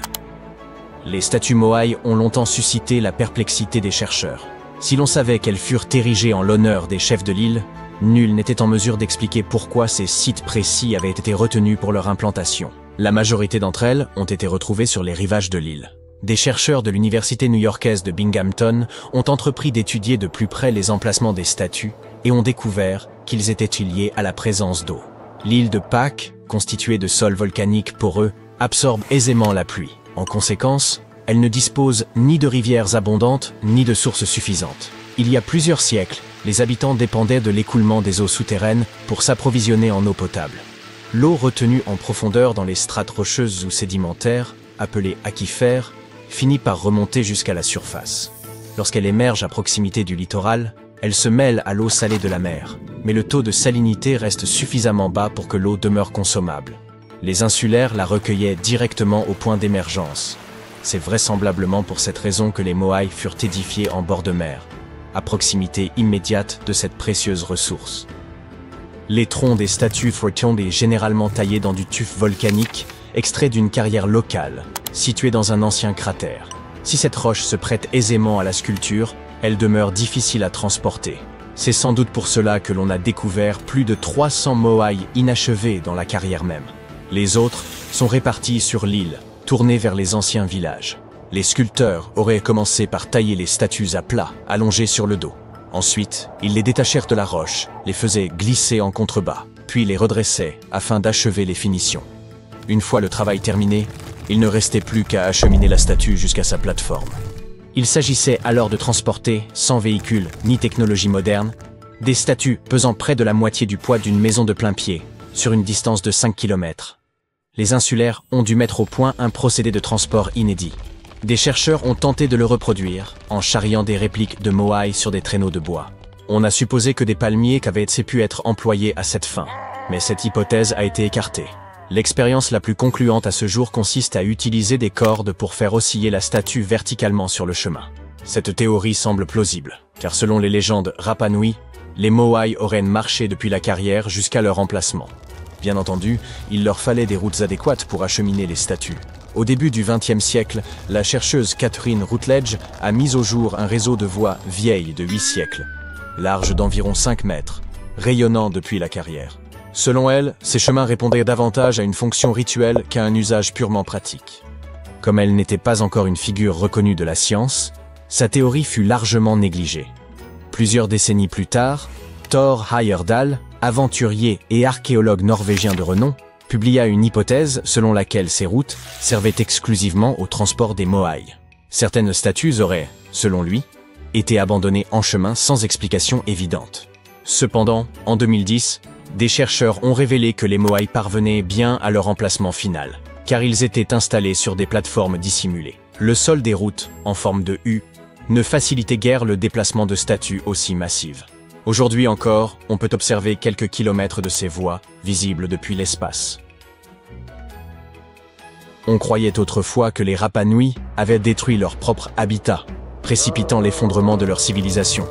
Speaker 1: Les statues Moai ont longtemps suscité la perplexité des chercheurs. Si l'on savait qu'elles furent érigées en l'honneur des chefs de l'île, nul n'était en mesure d'expliquer pourquoi ces sites précis avaient été retenus pour leur implantation. La majorité d'entre elles ont été retrouvées sur les rivages de l'île. Des chercheurs de l'université new-yorkaise de Binghamton ont entrepris d'étudier de plus près les emplacements des statues et ont découvert qu'ils étaient liés à la présence d'eau. L'île de Pâques, constituée de sols volcaniques poreux, absorbe aisément la pluie. En conséquence, elle ne dispose ni de rivières abondantes, ni de sources suffisantes. Il y a plusieurs siècles, les habitants dépendaient de l'écoulement des eaux souterraines pour s'approvisionner en eau potable. L'eau retenue en profondeur dans les strates rocheuses ou sédimentaires, appelées aquifères, finit par remonter jusqu'à la surface. Lorsqu'elle émerge à proximité du littoral, elle se mêle à l'eau salée de la mer, mais le taux de salinité reste suffisamment bas pour que l'eau demeure consommable. Les insulaires la recueillaient directement au point d'émergence. C'est vraisemblablement pour cette raison que les Moai furent édifiés en bord de mer, à proximité immédiate de cette précieuse ressource. Les troncs des statues sont généralement taillés dans du tuf volcanique, extrait d'une carrière locale, située dans un ancien cratère. Si cette roche se prête aisément à la sculpture, elle demeure difficile à transporter. C'est sans doute pour cela que l'on a découvert plus de 300 Moai inachevés dans la carrière même. Les autres sont répartis sur l'île, tournés vers les anciens villages. Les sculpteurs auraient commencé par tailler les statues à plat, allongées sur le dos. Ensuite, ils les détachèrent de la roche, les faisaient glisser en contrebas, puis les redressaient afin d'achever les finitions. Une fois le travail terminé, il ne restait plus qu'à acheminer la statue jusqu'à sa plateforme. Il s'agissait alors de transporter, sans véhicule ni technologie moderne, des statues pesant près de la moitié du poids d'une maison de plain-pied, sur une distance de 5 km. Les insulaires ont dû mettre au point un procédé de transport inédit. Des chercheurs ont tenté de le reproduire, en charriant des répliques de Moai sur des traîneaux de bois. On a supposé que des palmiers avaient pu être employés à cette fin, mais cette hypothèse a été écartée. L'expérience la plus concluante à ce jour consiste à utiliser des cordes pour faire osciller la statue verticalement sur le chemin. Cette théorie semble plausible, car selon les légendes Rapa Nui, les Moai auraient marché depuis la carrière jusqu'à leur emplacement. Bien entendu, il leur fallait des routes adéquates pour acheminer les statues. Au début du XXe siècle, la chercheuse Catherine Routledge a mis au jour un réseau de voies vieilles de 8 siècles, large d'environ 5 mètres, rayonnant depuis la carrière. Selon elle, ces chemins répondaient davantage à une fonction rituelle qu'à un usage purement pratique. Comme elle n'était pas encore une figure reconnue de la science, sa théorie fut largement négligée. Plusieurs décennies plus tard, Thor Heyerdahl, aventurier et archéologue norvégien de renom, publia une hypothèse selon laquelle ces routes servaient exclusivement au transport des moailles. Certaines statues auraient, selon lui, été abandonnées en chemin sans explication évidente. Cependant, en 2010, des chercheurs ont révélé que les moailles parvenaient bien à leur emplacement final, car ils étaient installés sur des plateformes dissimulées. Le sol des routes, en forme de U, ne facilitait guère le déplacement de statues aussi massives. Aujourd'hui encore, on peut observer quelques kilomètres de ces voies, visibles depuis l'espace. On croyait autrefois que les Rapa Nui avaient détruit leur propre habitat, précipitant l'effondrement de leur civilisation.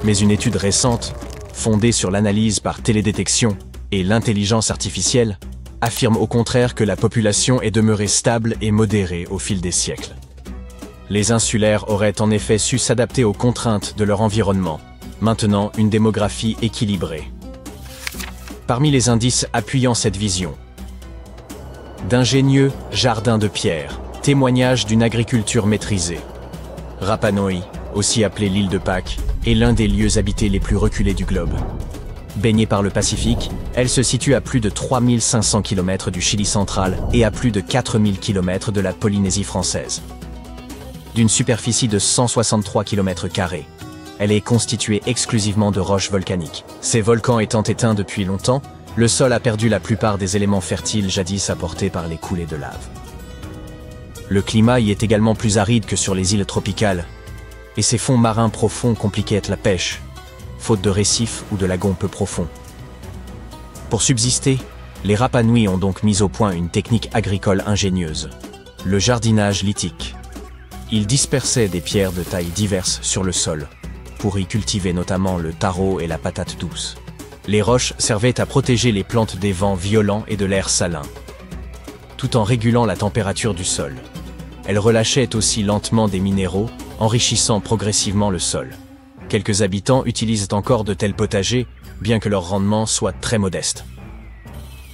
Speaker 1: Mais une étude récente, fondée sur l'analyse par télédétection et l'intelligence artificielle, affirme au contraire que la population est demeurée stable et modérée au fil des siècles. Les insulaires auraient en effet su s'adapter aux contraintes de leur environnement, maintenant une démographie équilibrée. Parmi les indices appuyant cette vision, d'ingénieux jardins de pierre, témoignage d'une agriculture maîtrisée. Rapa Nui, aussi appelée l'île de Pâques, est l'un des lieux habités les plus reculés du globe. Baignée par le Pacifique, elle se situe à plus de 3500 km du Chili central et à plus de 4000 km de la Polynésie française. D'une superficie de 163 km², elle est constituée exclusivement de roches volcaniques. Ces volcans étant éteints depuis longtemps, le sol a perdu la plupart des éléments fertiles jadis apportés par les coulées de lave. Le climat y est également plus aride que sur les îles tropicales, et ces fonds marins profonds compliquaient la pêche, faute de récifs ou de lagons peu profonds. Pour subsister, les Rapa Nui ont donc mis au point une technique agricole ingénieuse, le jardinage lithique. Ils dispersaient des pierres de tailles diverses sur le sol, pour y cultiver notamment le taro et la patate douce. Les roches servaient à protéger les plantes des vents violents et de l'air salin, tout en régulant la température du sol. Elles relâchaient aussi lentement des minéraux, enrichissant progressivement le sol. Quelques habitants utilisent encore de tels potagers, bien que leur rendement soit très modeste.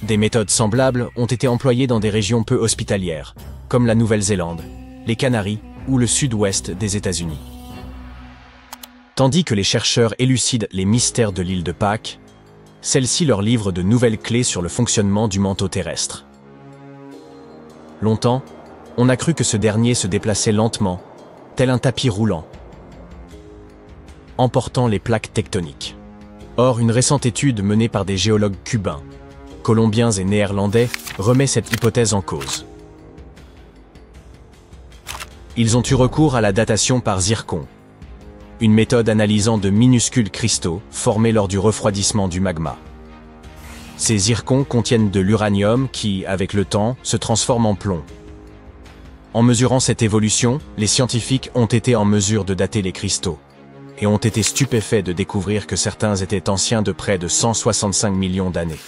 Speaker 1: Des méthodes semblables ont été employées dans des régions peu hospitalières, comme la Nouvelle-Zélande, les Canaries ou le sud-ouest des États-Unis. Tandis que les chercheurs élucident les mystères de l'île de Pâques, celle-ci leur livre de nouvelles clés sur le fonctionnement du manteau terrestre. Longtemps, on a cru que ce dernier se déplaçait lentement, tel un tapis roulant, emportant les plaques tectoniques. Or, une récente étude menée par des géologues cubains, colombiens et néerlandais remet cette hypothèse en cause. Ils ont eu recours à la datation par zircon, une méthode analysant de minuscules cristaux formés lors du refroidissement du magma. Ces zircons contiennent de l'uranium qui, avec le temps, se transforme en plomb. En mesurant cette évolution, les scientifiques ont été en mesure de dater les cristaux, et ont été stupéfaits de découvrir que certains étaient anciens de près de 165 millions d'années.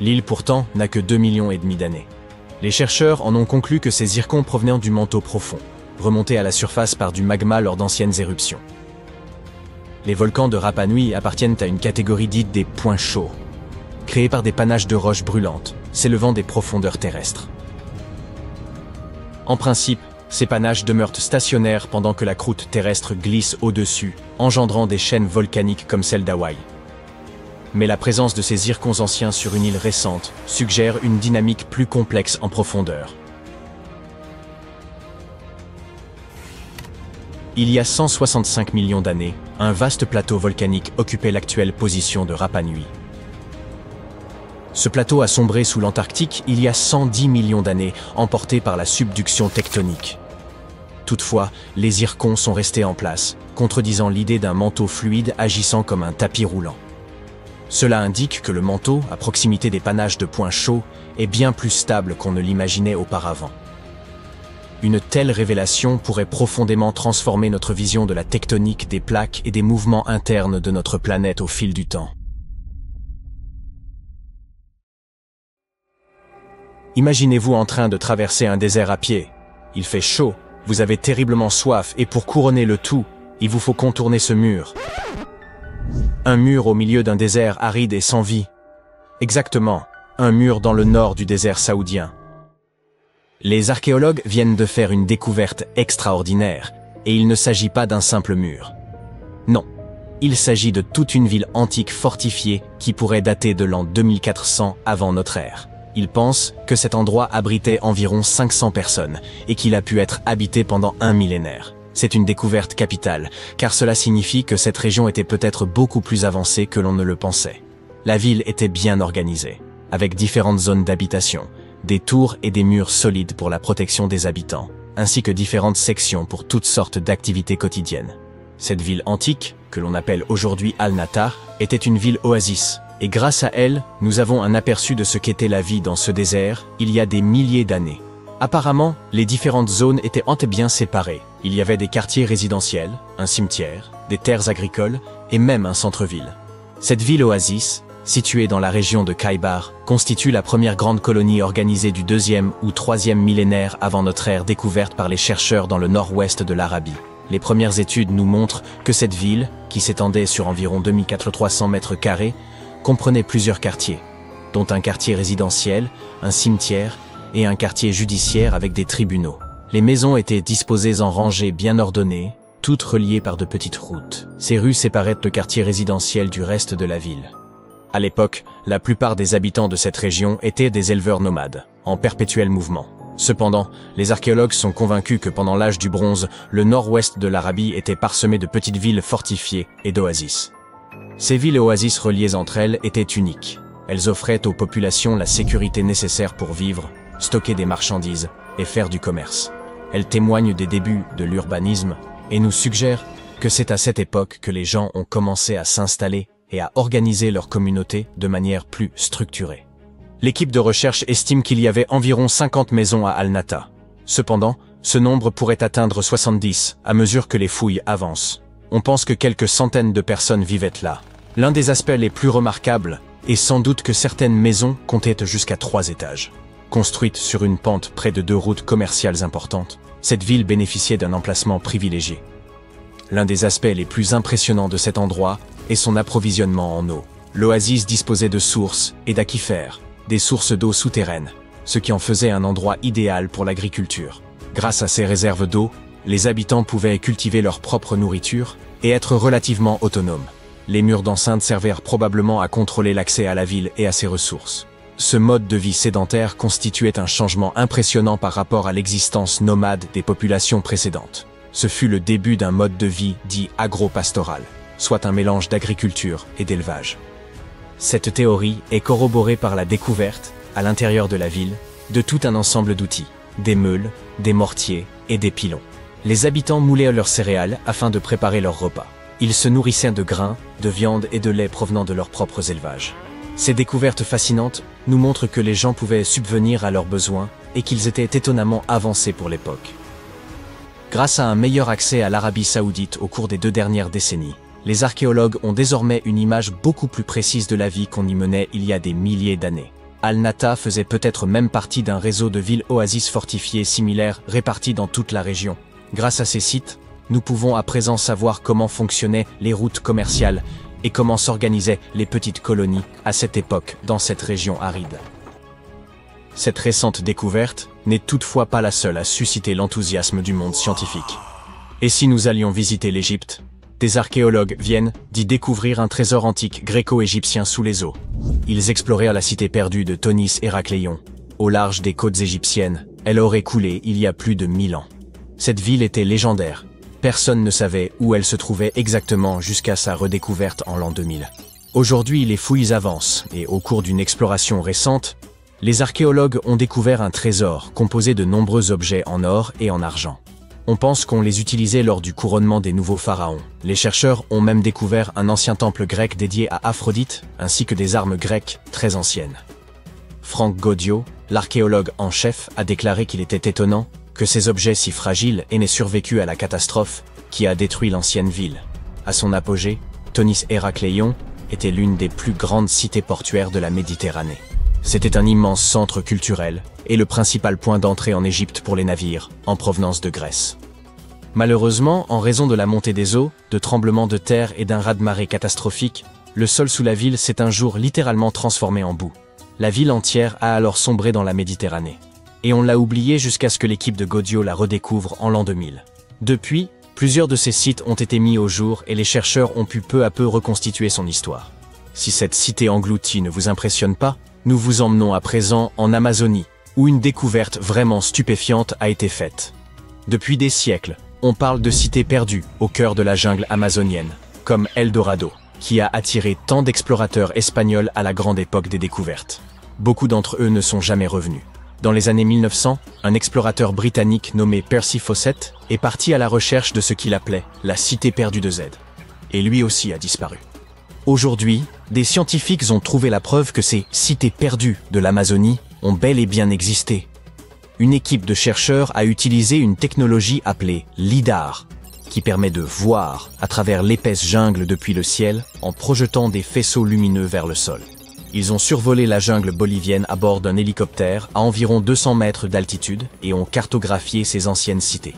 Speaker 1: L'île pourtant n'a que 2,5 millions d'années. Les chercheurs en ont conclu que ces zircons provenaient du manteau profond, remontés à la surface par du magma lors d'anciennes éruptions. Les volcans de Rapa Nui appartiennent à une catégorie dite des points chauds, créés par des panaches de roches brûlantes, s'élevant des profondeurs terrestres. En principe, ces panaches demeurent stationnaires pendant que la croûte terrestre glisse au-dessus, engendrant des chaînes volcaniques comme celle d'Hawaï. Mais la présence de ces zircons anciens sur une île récente suggère une dynamique plus complexe en profondeur. Il y a 165 millions d'années, un vaste plateau volcanique occupait l'actuelle position de Rapa Nui. Ce plateau a sombré sous l'Antarctique il y a 110 millions d'années, emporté par la subduction tectonique. Toutefois, les zircons sont restés en place, contredisant l'idée d'un manteau fluide agissant comme un tapis roulant. Cela indique que le manteau, à proximité des panaches de points chauds, est bien plus stable qu'on ne l'imaginait auparavant. Une telle révélation pourrait profondément transformer notre vision de la tectonique des plaques et des mouvements internes de notre planète au fil du temps. Imaginez-vous en train de traverser un désert à pied. Il fait chaud, vous avez terriblement soif et pour couronner le tout, il vous faut contourner ce mur. Un mur au milieu d'un désert aride et sans vie. Exactement, un mur dans le nord du désert saoudien. Les archéologues viennent de faire une découverte extraordinaire, et il ne s'agit pas d'un simple mur. Non, il s'agit de toute une ville antique fortifiée qui pourrait dater de l'an 2400 avant notre ère. Ils pensent que cet endroit abritait environ 500 personnes et qu'il a pu être habité pendant un millénaire. C'est une découverte capitale, car cela signifie que cette région était peut-être beaucoup plus avancée que l'on ne le pensait. La ville était bien organisée, avec différentes zones d'habitation, des tours et des murs solides pour la protection des habitants, ainsi que différentes sections pour toutes sortes d'activités quotidiennes. Cette ville antique, que l'on appelle aujourd'hui Al-Nata, était une ville oasis, et grâce à elle, nous avons un aperçu de ce qu'était la vie dans ce désert il y a des milliers d'années. Apparemment, les différentes zones étaient bien séparées. Il y avait des quartiers résidentiels, un cimetière, des terres agricoles et même un centre-ville. Cette ville oasis, située dans la région de Khaybar, constitue la première grande colonie organisée du 2e ou 3e millénaire avant notre ère découverte par les chercheurs dans le nord-ouest de l'Arabie. Les premières études nous montrent que cette ville, qui s'étendait sur environ 2300 mètres carrés, comprenait plusieurs quartiers, dont un quartier résidentiel, un cimetière et un quartier judiciaire avec des tribunaux. Les maisons étaient disposées en rangées bien ordonnées, toutes reliées par de petites routes. Ces rues séparaient le quartier résidentiel du reste de la ville. À l'époque, la plupart des habitants de cette région étaient des éleveurs nomades, en perpétuel mouvement. Cependant, les archéologues sont convaincus que pendant l'âge du bronze, le nord-ouest de l'Arabie était parsemé de petites villes fortifiées et d'oasis. Ces villes et oasis reliées entre elles étaient uniques. Elles offraient aux populations la sécurité nécessaire pour vivre, stocker des marchandises et faire du commerce. Elles témoignent des débuts de l'urbanisme et nous suggèrent que c'est à cette époque que les gens ont commencé à s'installer et à organiser leur communauté de manière plus structurée. L'équipe de recherche estime qu'il y avait environ 50 maisons à Al-Nata. Cependant, ce nombre pourrait atteindre 70 à mesure que les fouilles avancent. On pense que quelques centaines de personnes vivaient là. L'un des aspects les plus remarquables est sans doute que certaines maisons comptaient jusqu'à 3 étages. Construite sur une pente près de 2 routes commerciales importantes, cette ville bénéficiait d'un emplacement privilégié. L'un des aspects les plus impressionnants de cet endroit est son approvisionnement en eau. L'oasis disposait de sources et d'aquifères, des sources d'eau souterraines, ce qui en faisait un endroit idéal pour l'agriculture. Grâce à ces réserves d'eau, les habitants pouvaient cultiver leur propre nourriture et être relativement autonomes. Les murs d'enceinte servirent probablement à contrôler l'accès à la ville et à ses ressources. Ce mode de vie sédentaire constituait un changement impressionnant par rapport à l'existence nomade des populations précédentes. Ce fut le début d'un mode de vie dit agro-pastoral, soit un mélange d'agriculture et d'élevage. Cette théorie est corroborée par la découverte, à l'intérieur de la ville, de tout un ensemble d'outils, des meules, des mortiers et des pilons. Les habitants moulaient leurs céréales afin de préparer leurs repas. Ils se nourrissaient de grains, de viande et de lait provenant de leurs propres élevages. Ces découvertes fascinantes nous montrent que les gens pouvaient subvenir à leurs besoins et qu'ils étaient étonnamment avancés pour l'époque. Grâce à un meilleur accès à l'Arabie saoudite au cours des 2 dernières décennies, les archéologues ont désormais une image beaucoup plus précise de la vie qu'on y menait il y a des milliers d'années. Al-Nata faisait peut-être même partie d'un réseau de villes oasis fortifiées similaires réparties dans toute la région. Grâce à ces sites, nous pouvons à présent savoir comment fonctionnaient les routes commerciales et comment s'organisaient les petites colonies à cette époque dans cette région aride. Cette récente découverte n'est toutefois pas la seule à susciter l'enthousiasme du monde scientifique. Et si nous allions visiter l'Égypte, des archéologues viennent d'y découvrir un trésor antique gréco-égyptien sous les eaux. Ils explorèrent la cité perdue de Tonis Héracléon. Au large des côtes égyptiennes, elle aurait coulé il y a plus de 1000 ans. Cette ville était légendaire. Personne ne savait où elle se trouvait exactement jusqu'à sa redécouverte en l'an 2000. Aujourd'hui, les fouilles avancent et au cours d'une exploration récente, les archéologues ont découvert un trésor composé de nombreux objets en or et en argent. On pense qu'on les utilisait lors du couronnement des nouveaux pharaons. Les chercheurs ont même découvert un ancien temple grec dédié à Aphrodite, ainsi que des armes grecques très anciennes. Frank Gaudio, l'archéologue en chef, a déclaré qu'il était étonnant que ces objets si fragiles aient survécu à la catastrophe qui a détruit l'ancienne ville. À son apogée, Tonis Héracléon était l'une des plus grandes cités portuaires de la Méditerranée. C'était un immense centre culturel et le principal point d'entrée en Égypte pour les navires en provenance de Grèce. Malheureusement, en raison de la montée des eaux, de tremblements de terre et d'un raz-de-marée catastrophique, le sol sous la ville s'est un jour littéralement transformé en boue. La ville entière a alors sombré dans la Méditerranée. Et on l'a oublié jusqu'à ce que l'équipe de Godio la redécouvre en l'an 2000. Depuis, plusieurs de ces sites ont été mis au jour et les chercheurs ont pu peu à peu reconstituer son histoire. Si cette cité engloutie ne vous impressionne pas, nous vous emmenons à présent en Amazonie, où une découverte vraiment stupéfiante a été faite. Depuis des siècles, on parle de cités perdues au cœur de la jungle amazonienne, comme El Dorado, qui a attiré tant d'explorateurs espagnols à la grande époque des découvertes. Beaucoup d'entre eux ne sont jamais revenus. Dans les années 1900, un explorateur britannique nommé Percy Fawcett est parti à la recherche de ce qu'il appelait la cité perdue de Z. Et lui aussi a disparu. Aujourd'hui, des scientifiques ont trouvé la preuve que ces cités perdues de l'Amazonie ont bel et bien existé. Une équipe de chercheurs a utilisé une technologie appelée LIDAR, qui permet de voir à travers l'épaisse jungle depuis le ciel en projetant des faisceaux lumineux vers le sol. Ils ont survolé la jungle bolivienne à bord d'un hélicoptère à environ 200 mètres d'altitude et ont cartographié ces anciennes cités.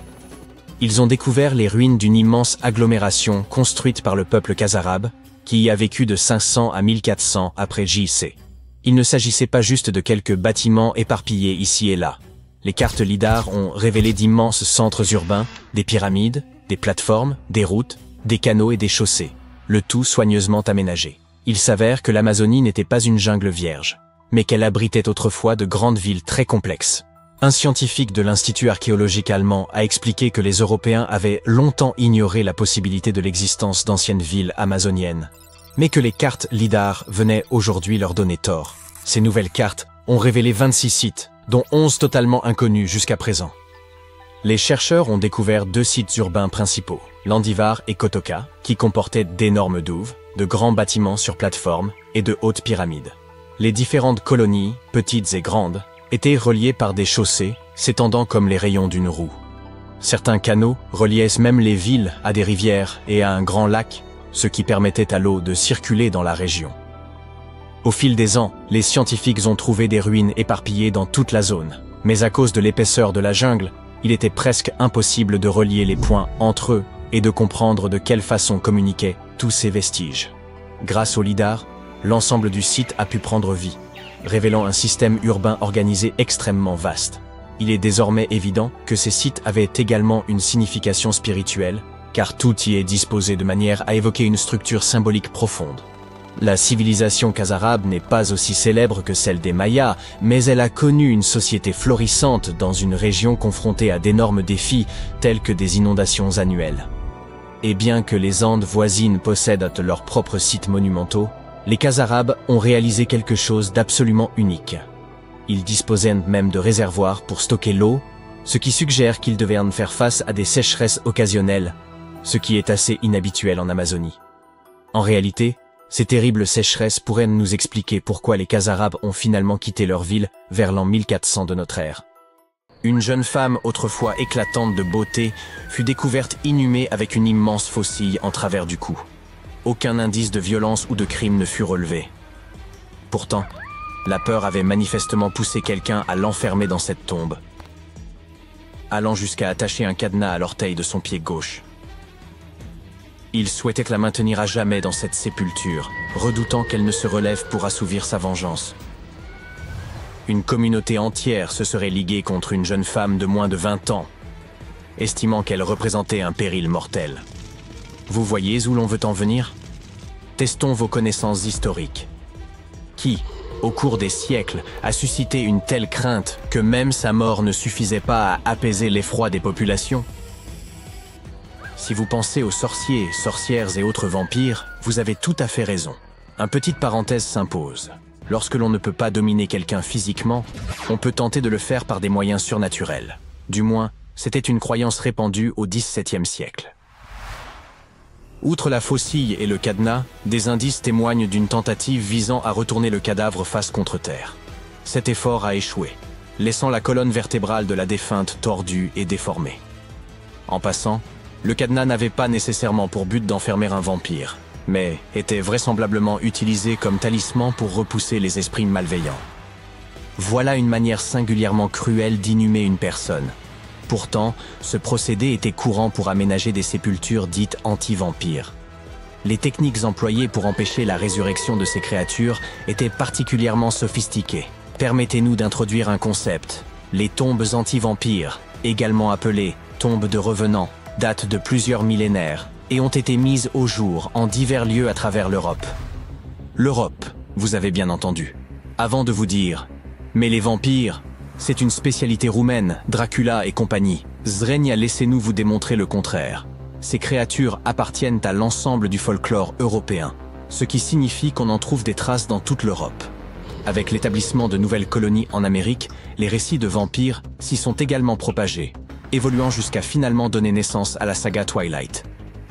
Speaker 1: Ils ont découvert les ruines d'une immense agglomération construite par le peuple Khazarabe, qui y a vécu de 500 à 1400 après JC. Il ne s'agissait pas juste de quelques bâtiments éparpillés ici et là. Les cartes LIDAR ont révélé d'immenses centres urbains, des pyramides, des plateformes, des routes, des canaux et des chaussées, le tout soigneusement aménagé. Il s'avère que l'Amazonie n'était pas une jungle vierge, mais qu'elle abritait autrefois de grandes villes très complexes. Un scientifique de l'Institut archéologique allemand a expliqué que les Européens avaient longtemps ignoré la possibilité de l'existence d'anciennes villes amazoniennes, mais que les cartes LIDAR venaient aujourd'hui leur donner tort. Ces nouvelles cartes ont révélé 26 sites, dont 11 totalement inconnus jusqu'à présent. Les chercheurs ont découvert 2 sites urbains principaux, Landivar et Kotoka, qui comportaient d'énormes douves, de grands bâtiments sur plateforme et de hautes pyramides. Les différentes colonies, petites et grandes, étaient reliées par des chaussées s'étendant comme les rayons d'une roue. Certains canaux reliaient même les villes à des rivières et à un grand lac, ce qui permettait à l'eau de circuler dans la région. Au fil des ans, les scientifiques ont trouvé des ruines éparpillées dans toute la zone, mais à cause de l'épaisseur de la jungle, il était presque impossible de relier les points entre eux et de comprendre de quelle façon communiquaient tous ces vestiges. Grâce au LIDAR, l'ensemble du site a pu prendre vie, révélant un système urbain organisé extrêmement vaste. Il est désormais évident que ces sites avaient également une signification spirituelle, car tout y est disposé de manière à évoquer une structure symbolique profonde. La civilisation khazarabe n'est pas aussi célèbre que celle des Mayas, mais elle a connu une société florissante dans une région confrontée à d'énormes défis tels que des inondations annuelles. Et bien que les Andes voisines possèdent leurs propres sites monumentaux, les Khazarabes ont réalisé quelque chose d'absolument unique. Ils disposaient même de réservoirs pour stocker l'eau, ce qui suggère qu'ils devaient faire face à des sécheresses occasionnelles, ce qui est assez inhabituel en Amazonie. En réalité, ces terribles sécheresses pourraient nous expliquer pourquoi les Khazarabes ont finalement quitté leur ville vers l'an 1400 de notre ère. Une jeune femme autrefois éclatante de beauté fut découverte inhumée avec une immense faucille en travers du cou. Aucun indice de violence ou de crime ne fut relevé. Pourtant, la peur avait manifestement poussé quelqu'un à l'enfermer dans cette tombe, allant jusqu'à attacher un cadenas à l'orteil de son pied gauche. Il souhaitait la maintenir à jamais dans cette sépulture, redoutant qu'elle ne se relève pour assouvir sa vengeance. Une communauté entière se serait liguée contre une jeune femme de moins de 20 ans, estimant qu'elle représentait un péril mortel. Vous voyez où l'on veut en venir? Testons vos connaissances historiques. Qui, au cours des siècles, a suscité une telle crainte que même sa mort ne suffisait pas à apaiser l'effroi des populations? Si vous pensez aux sorciers, sorcières et autres vampires, vous avez tout à fait raison. Une petite parenthèse s'impose. Lorsque l'on ne peut pas dominer quelqu'un physiquement, on peut tenter de le faire par des moyens surnaturels. Du moins, c'était une croyance répandue au XVIIe siècle. Outre la faucille et le cadenas, des indices témoignent d'une tentative visant à retourner le cadavre face contre terre. Cet effort a échoué, laissant la colonne vertébrale de la défunte tordue et déformée. En passant, le cadenas n'avait pas nécessairement pour but d'enfermer un vampire, mais était vraisemblablement utilisé comme talisman pour repousser les esprits malveillants. Voilà une manière singulièrement cruelle d'inhumer une personne. Pourtant, ce procédé était courant pour aménager des sépultures dites anti-vampires. Les techniques employées pour empêcher la résurrection de ces créatures étaient particulièrement sophistiquées. Permettez-nous d'introduire un concept. Les tombes anti-vampires, également appelées tombes de revenants, datent de plusieurs millénaires et ont été mises au jour en divers lieux à travers l'Europe. L'Europe, vous avez bien entendu. Avant de vous dire « Mais les vampires, c'est une spécialité roumaine, Dracula et compagnie », Zrenia, laissez-nous vous démontrer le contraire. Ces créatures appartiennent à l'ensemble du folklore européen, ce qui signifie qu'on en trouve des traces dans toute l'Europe. Avec l'établissement de nouvelles colonies en Amérique, les récits de vampires s'y sont également propagés, évoluant jusqu'à finalement donner naissance à la saga Twilight.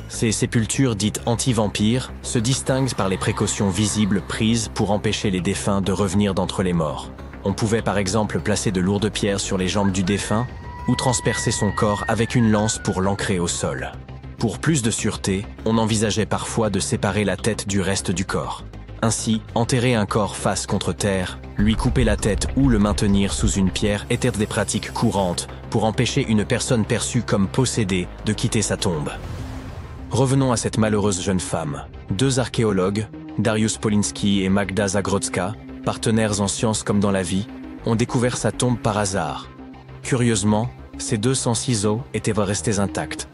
Speaker 1: Ces sépultures dites anti-vampires se distinguent par les précautions visibles prises pour empêcher les défunts de revenir d'entre les morts. On pouvait par exemple placer de lourdes pierres sur les jambes du défunt ou transpercer son corps avec une lance pour l'ancrer au sol. Pour plus de sûreté, on envisageait parfois de séparer la tête du reste du corps. Ainsi, enterrer un corps face contre terre, lui couper la tête ou le maintenir sous une pierre étaient des pratiques courantes pour empêcher une personne perçue comme possédée de quitter sa tombe. Revenons à cette malheureuse jeune femme. Deux archéologues, Dariusz Poliński et Magda Zagrodzka, partenaires en sciences comme dans la vie, ont découvert sa tombe par hasard. Curieusement, ses 200 ciseaux étaient restés intacts.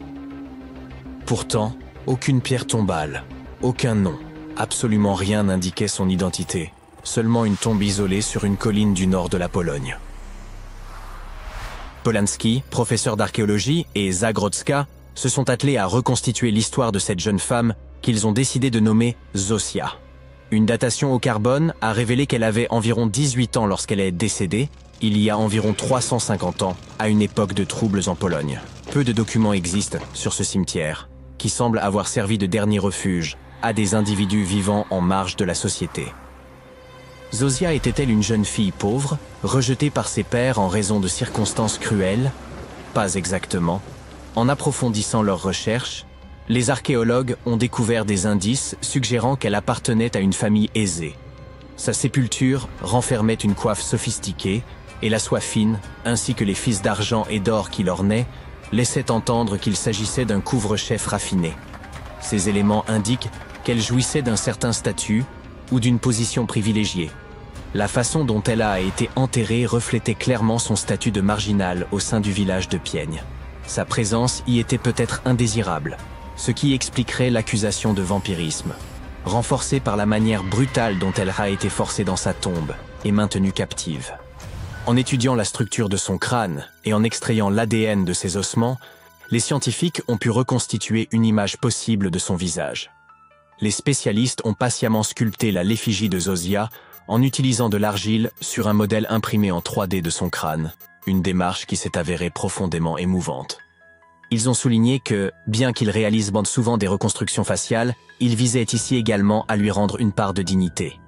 Speaker 1: Pourtant, aucune pierre tombale, aucun nom, absolument rien n'indiquait son identité, seulement une tombe isolée sur une colline du nord de la Pologne. Poliński, professeur d'archéologie, et Zagrodzka se sont attelés à reconstituer l'histoire de cette jeune femme qu'ils ont décidé de nommer Zosia. Une datation au carbone a révélé qu'elle avait environ 18 ans lorsqu'elle est décédée, il y a environ 350 ans, à une époque de troubles en Pologne. Peu de documents existent sur ce cimetière, qui semble avoir servi de dernier refuge à des individus vivant en marge de la société. Zosia était-elle une jeune fille pauvre, rejetée par ses pères en raison de circonstances cruelles? Pas exactement. En approfondissant leurs recherches, les archéologues ont découvert des indices suggérant qu'elle appartenait à une famille aisée. Sa sépulture renfermait une coiffe sophistiquée et la soie fine, ainsi que les fils d'argent et d'or qui l'ornaient, laissaient entendre qu'il s'agissait d'un couvre-chef raffiné. Ces éléments indiquent qu'elle jouissait d'un certain statut ou d'une position privilégiée. La façon dont elle a été enterrée reflétait clairement son statut de marginal au sein du village de Pień. Sa présence y était peut-être indésirable, ce qui expliquerait l'accusation de vampirisme, renforcée par la manière brutale dont elle a été forcée dans sa tombe et maintenue captive. En étudiant la structure de son crâne et en extrayant l'ADN de ses ossements, les scientifiques ont pu reconstituer une image possible de son visage. Les spécialistes ont patiemment sculpté l'effigie de Zosia en utilisant de l'argile sur un modèle imprimé en 3D de son crâne, une démarche qui s'est avérée profondément émouvante. Ils ont souligné que, bien qu'ils réalisent souvent des reconstructions faciales, ils visaient ici également à lui rendre une part de dignité.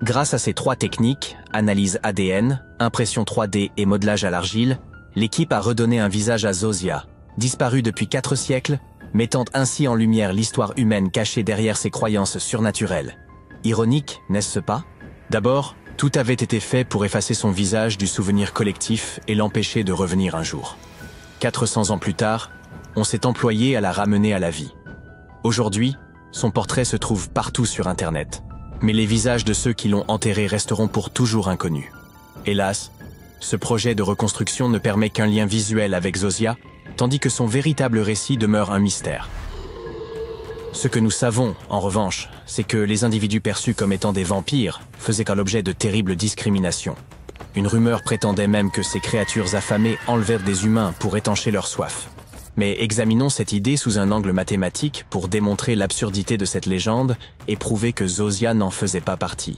Speaker 1: Grâce à ces trois techniques, analyse ADN, impression 3D et modelage à l'argile, l'équipe a redonné un visage à Zosia, disparue depuis 4 siècles, mettant ainsi en lumière l'histoire humaine cachée derrière ses croyances surnaturelles. Ironique, n'est-ce pas? D'abord, tout avait été fait pour effacer son visage du souvenir collectif et l'empêcher de revenir un jour. 400 ans plus tard, on s'est employé à la ramener à la vie. Aujourd'hui, son portrait se trouve partout sur Internet, mais les visages de ceux qui l'ont enterré resteront pour toujours inconnus. Hélas, ce projet de reconstruction ne permet qu'un lien visuel avec Zosia, tandis que son véritable récit demeure un mystère. Ce que nous savons, en revanche, c'est que les individus perçus comme étant des vampires faisaient l'objet de terribles discriminations. Une rumeur prétendait même que ces créatures affamées enlevèrent des humains pour étancher leur soif. Mais examinons cette idée sous un angle mathématique pour démontrer l'absurdité de cette légende et prouver que Zosia n'en faisait pas partie.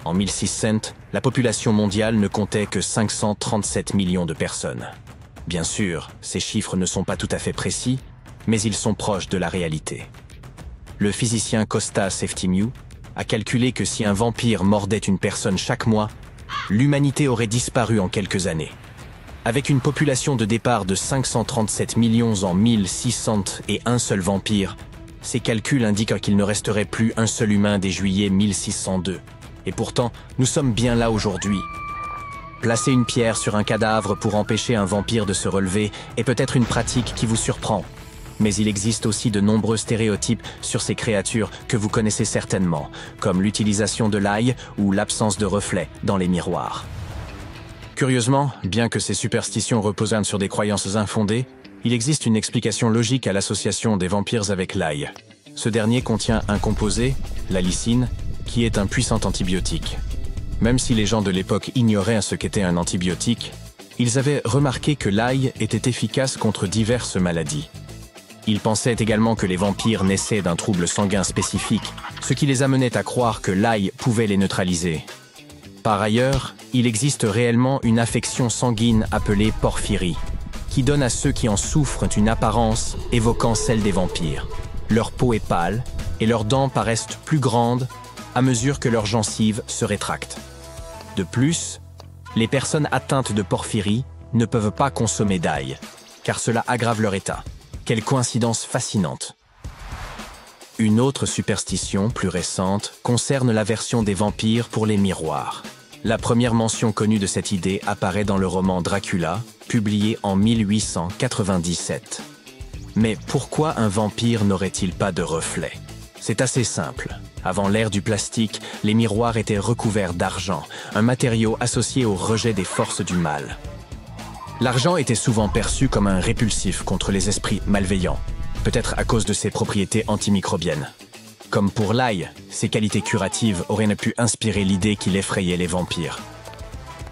Speaker 1: En 1600, la population mondiale ne comptait que 537 millions de personnes. Bien sûr, ces chiffres ne sont pas tout à fait précis, mais ils sont proches de la réalité. Le physicien Kostas Eftimiou a calculé que si un vampire mordait une personne chaque mois, l'humanité aurait disparu en quelques années. Avec une population de départ de 537 millions en 1600 et un seul vampire, ces calculs indiquent qu'il ne resterait plus un seul humain dès juillet 1602. Et pourtant, nous sommes bien là aujourd'hui. Placer une pierre sur un cadavre pour empêcher un vampire de se relever est peut-être une pratique qui vous surprend. Mais il existe aussi de nombreux stéréotypes sur ces créatures que vous connaissez certainement, comme l'utilisation de l'ail ou l'absence de reflets dans les miroirs. Curieusement, bien que ces superstitions reposent sur des croyances infondées, il existe une explication logique à l'association des vampires avec l'ail. Ce dernier contient un composé, la lysine, qui est un puissant antibiotique. Même si les gens de l'époque ignoraient ce qu'était un antibiotique, ils avaient remarqué que l'ail était efficace contre diverses maladies. Ils pensaient également que les vampires naissaient d'un trouble sanguin spécifique, ce qui les amenait à croire que l'ail pouvait les neutraliser. Par ailleurs, il existe réellement une affection sanguine appelée porphyrie, qui donne à ceux qui en souffrent une apparence évoquant celle des vampires. Leur peau est pâle et leurs dents paraissent plus grandes à mesure que leurs gencives se rétractent. De plus, les personnes atteintes de porphyrie ne peuvent pas consommer d'ail, car cela aggrave leur état. Quelle coïncidence fascinante! Une autre superstition, plus récente, concerne l'aversion des vampires pour les miroirs. La première mention connue de cette idée apparaît dans le roman Dracula, publié en 1897. Mais pourquoi un vampire n'aurait-il pas de reflet? C'est assez simple. Avant l'ère du plastique, les miroirs étaient recouverts d'argent, un matériau associé au rejet des forces du mal. L'argent était souvent perçu comme un répulsif contre les esprits malveillants, peut-être à cause de ses propriétés antimicrobiennes. Comme pour l'ail, ses qualités curatives auraient pu inspirer l'idée qu'il effrayait les vampires.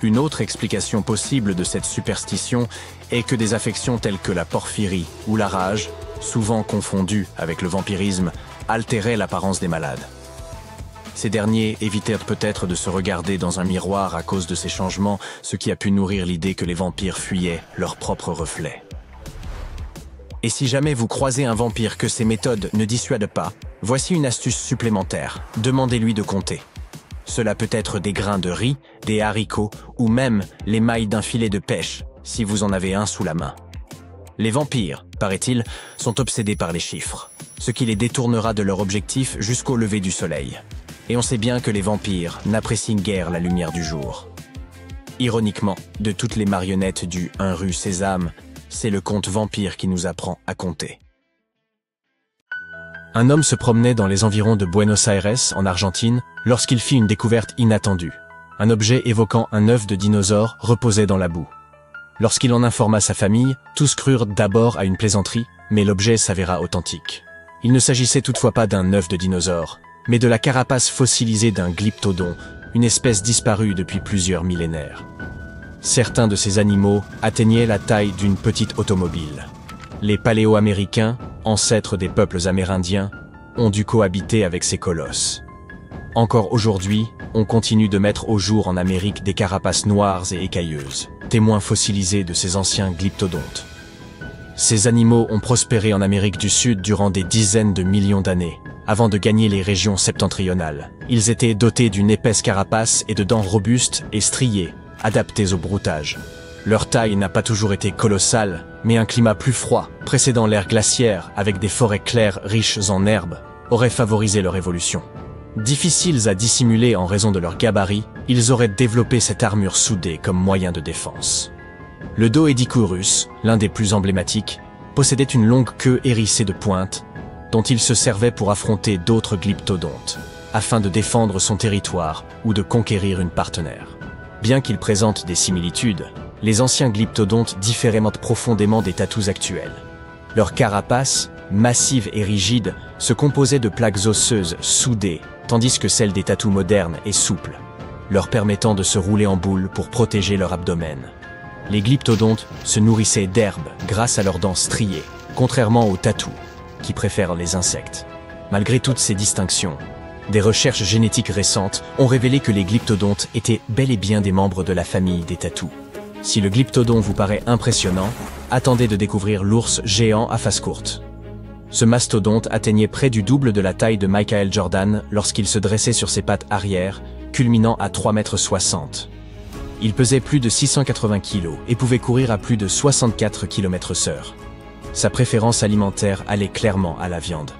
Speaker 1: Une autre explication possible de cette superstition est que des affections telles que la porphyrie ou la rage, souvent confondues avec le vampirisme, altéraient l'apparence des malades. Ces derniers évitèrent peut-être de se regarder dans un miroir à cause de ces changements, ce qui a pu nourrir l'idée que les vampires fuyaient leurs propres reflets. Et si jamais vous croisez un vampire que ces méthodes ne dissuadent pas, voici une astuce supplémentaire, demandez-lui de compter. Cela peut être des grains de riz, des haricots ou même les mailles d'un filet de pêche, si vous en avez un sous la main. Les vampires, paraît-il, sont obsédés par les chiffres, ce qui les détournera de leur objectif jusqu'au lever du soleil. Et on sait bien que les vampires n'apprécient guère la lumière du jour. Ironiquement, de toutes les marionnettes du 1 rue Sésame, c'est le conte vampire qui nous apprend à compter. Un homme se promenait dans les environs de Buenos Aires, en Argentine, lorsqu'il fit une découverte inattendue. Un objet évoquant un œuf de dinosaure reposait dans la boue. Lorsqu'il en informa sa famille, tous crurent d'abord à une plaisanterie, mais l'objet s'avéra authentique. Il ne s'agissait toutefois pas d'un œuf de dinosaure, mais de la carapace fossilisée d'un glyptodon, une espèce disparue depuis plusieurs millénaires. Certains de ces animaux atteignaient la taille d'une petite automobile. Les paléo-américains, ancêtres des peuples amérindiens, ont dû cohabiter avec ces colosses. Encore aujourd'hui, on continue de mettre au jour en Amérique des carapaces noires et écailleuses, témoins fossilisés de ces anciens glyptodontes. Ces animaux ont prospéré en Amérique du Sud durant des dizaines de millions d'années, avant de gagner les régions septentrionales. Ils étaient dotés d'une épaisse carapace et de dents robustes et striées, adaptées au broutage. Leur taille n'a pas toujours été colossale, mais un climat plus froid, précédant l'ère glaciaire avec des forêts claires riches en herbes, aurait favorisé leur évolution. Difficiles à dissimuler en raison de leur gabarit, ils auraient développé cette armure soudée comme moyen de défense. Le Doedicurus, l'un des plus emblématiques, possédait une longue queue hérissée de pointes, dont il se servait pour affronter d'autres glyptodontes, afin de défendre son territoire ou de conquérir une partenaire. Bien qu'ils présentent des similitudes, les anciens glyptodontes différaient profondément des tatous actuels. Leur carapace, massive et rigide, se composait de plaques osseuses soudées, tandis que celle des tatous modernes est souple, leur permettant de se rouler en boule pour protéger leur abdomen. Les glyptodontes se nourrissaient d'herbes grâce à leurs dents striées, contrairement aux tatous, qui préfèrent les insectes. Malgré toutes ces distinctions, des recherches génétiques récentes ont révélé que les glyptodontes étaient bel et bien des membres de la famille des tatous. Si le glyptodon vous paraît impressionnant, attendez de découvrir l'ours géant à face courte. Ce mastodonte atteignait près du double de la taille de Michael Jordan lorsqu'il se dressait sur ses pattes arrière, culminant à 3,60 m. Il pesait plus de 680 kg et pouvait courir à plus de 64 km/h. Sa préférence alimentaire allait clairement à la viande.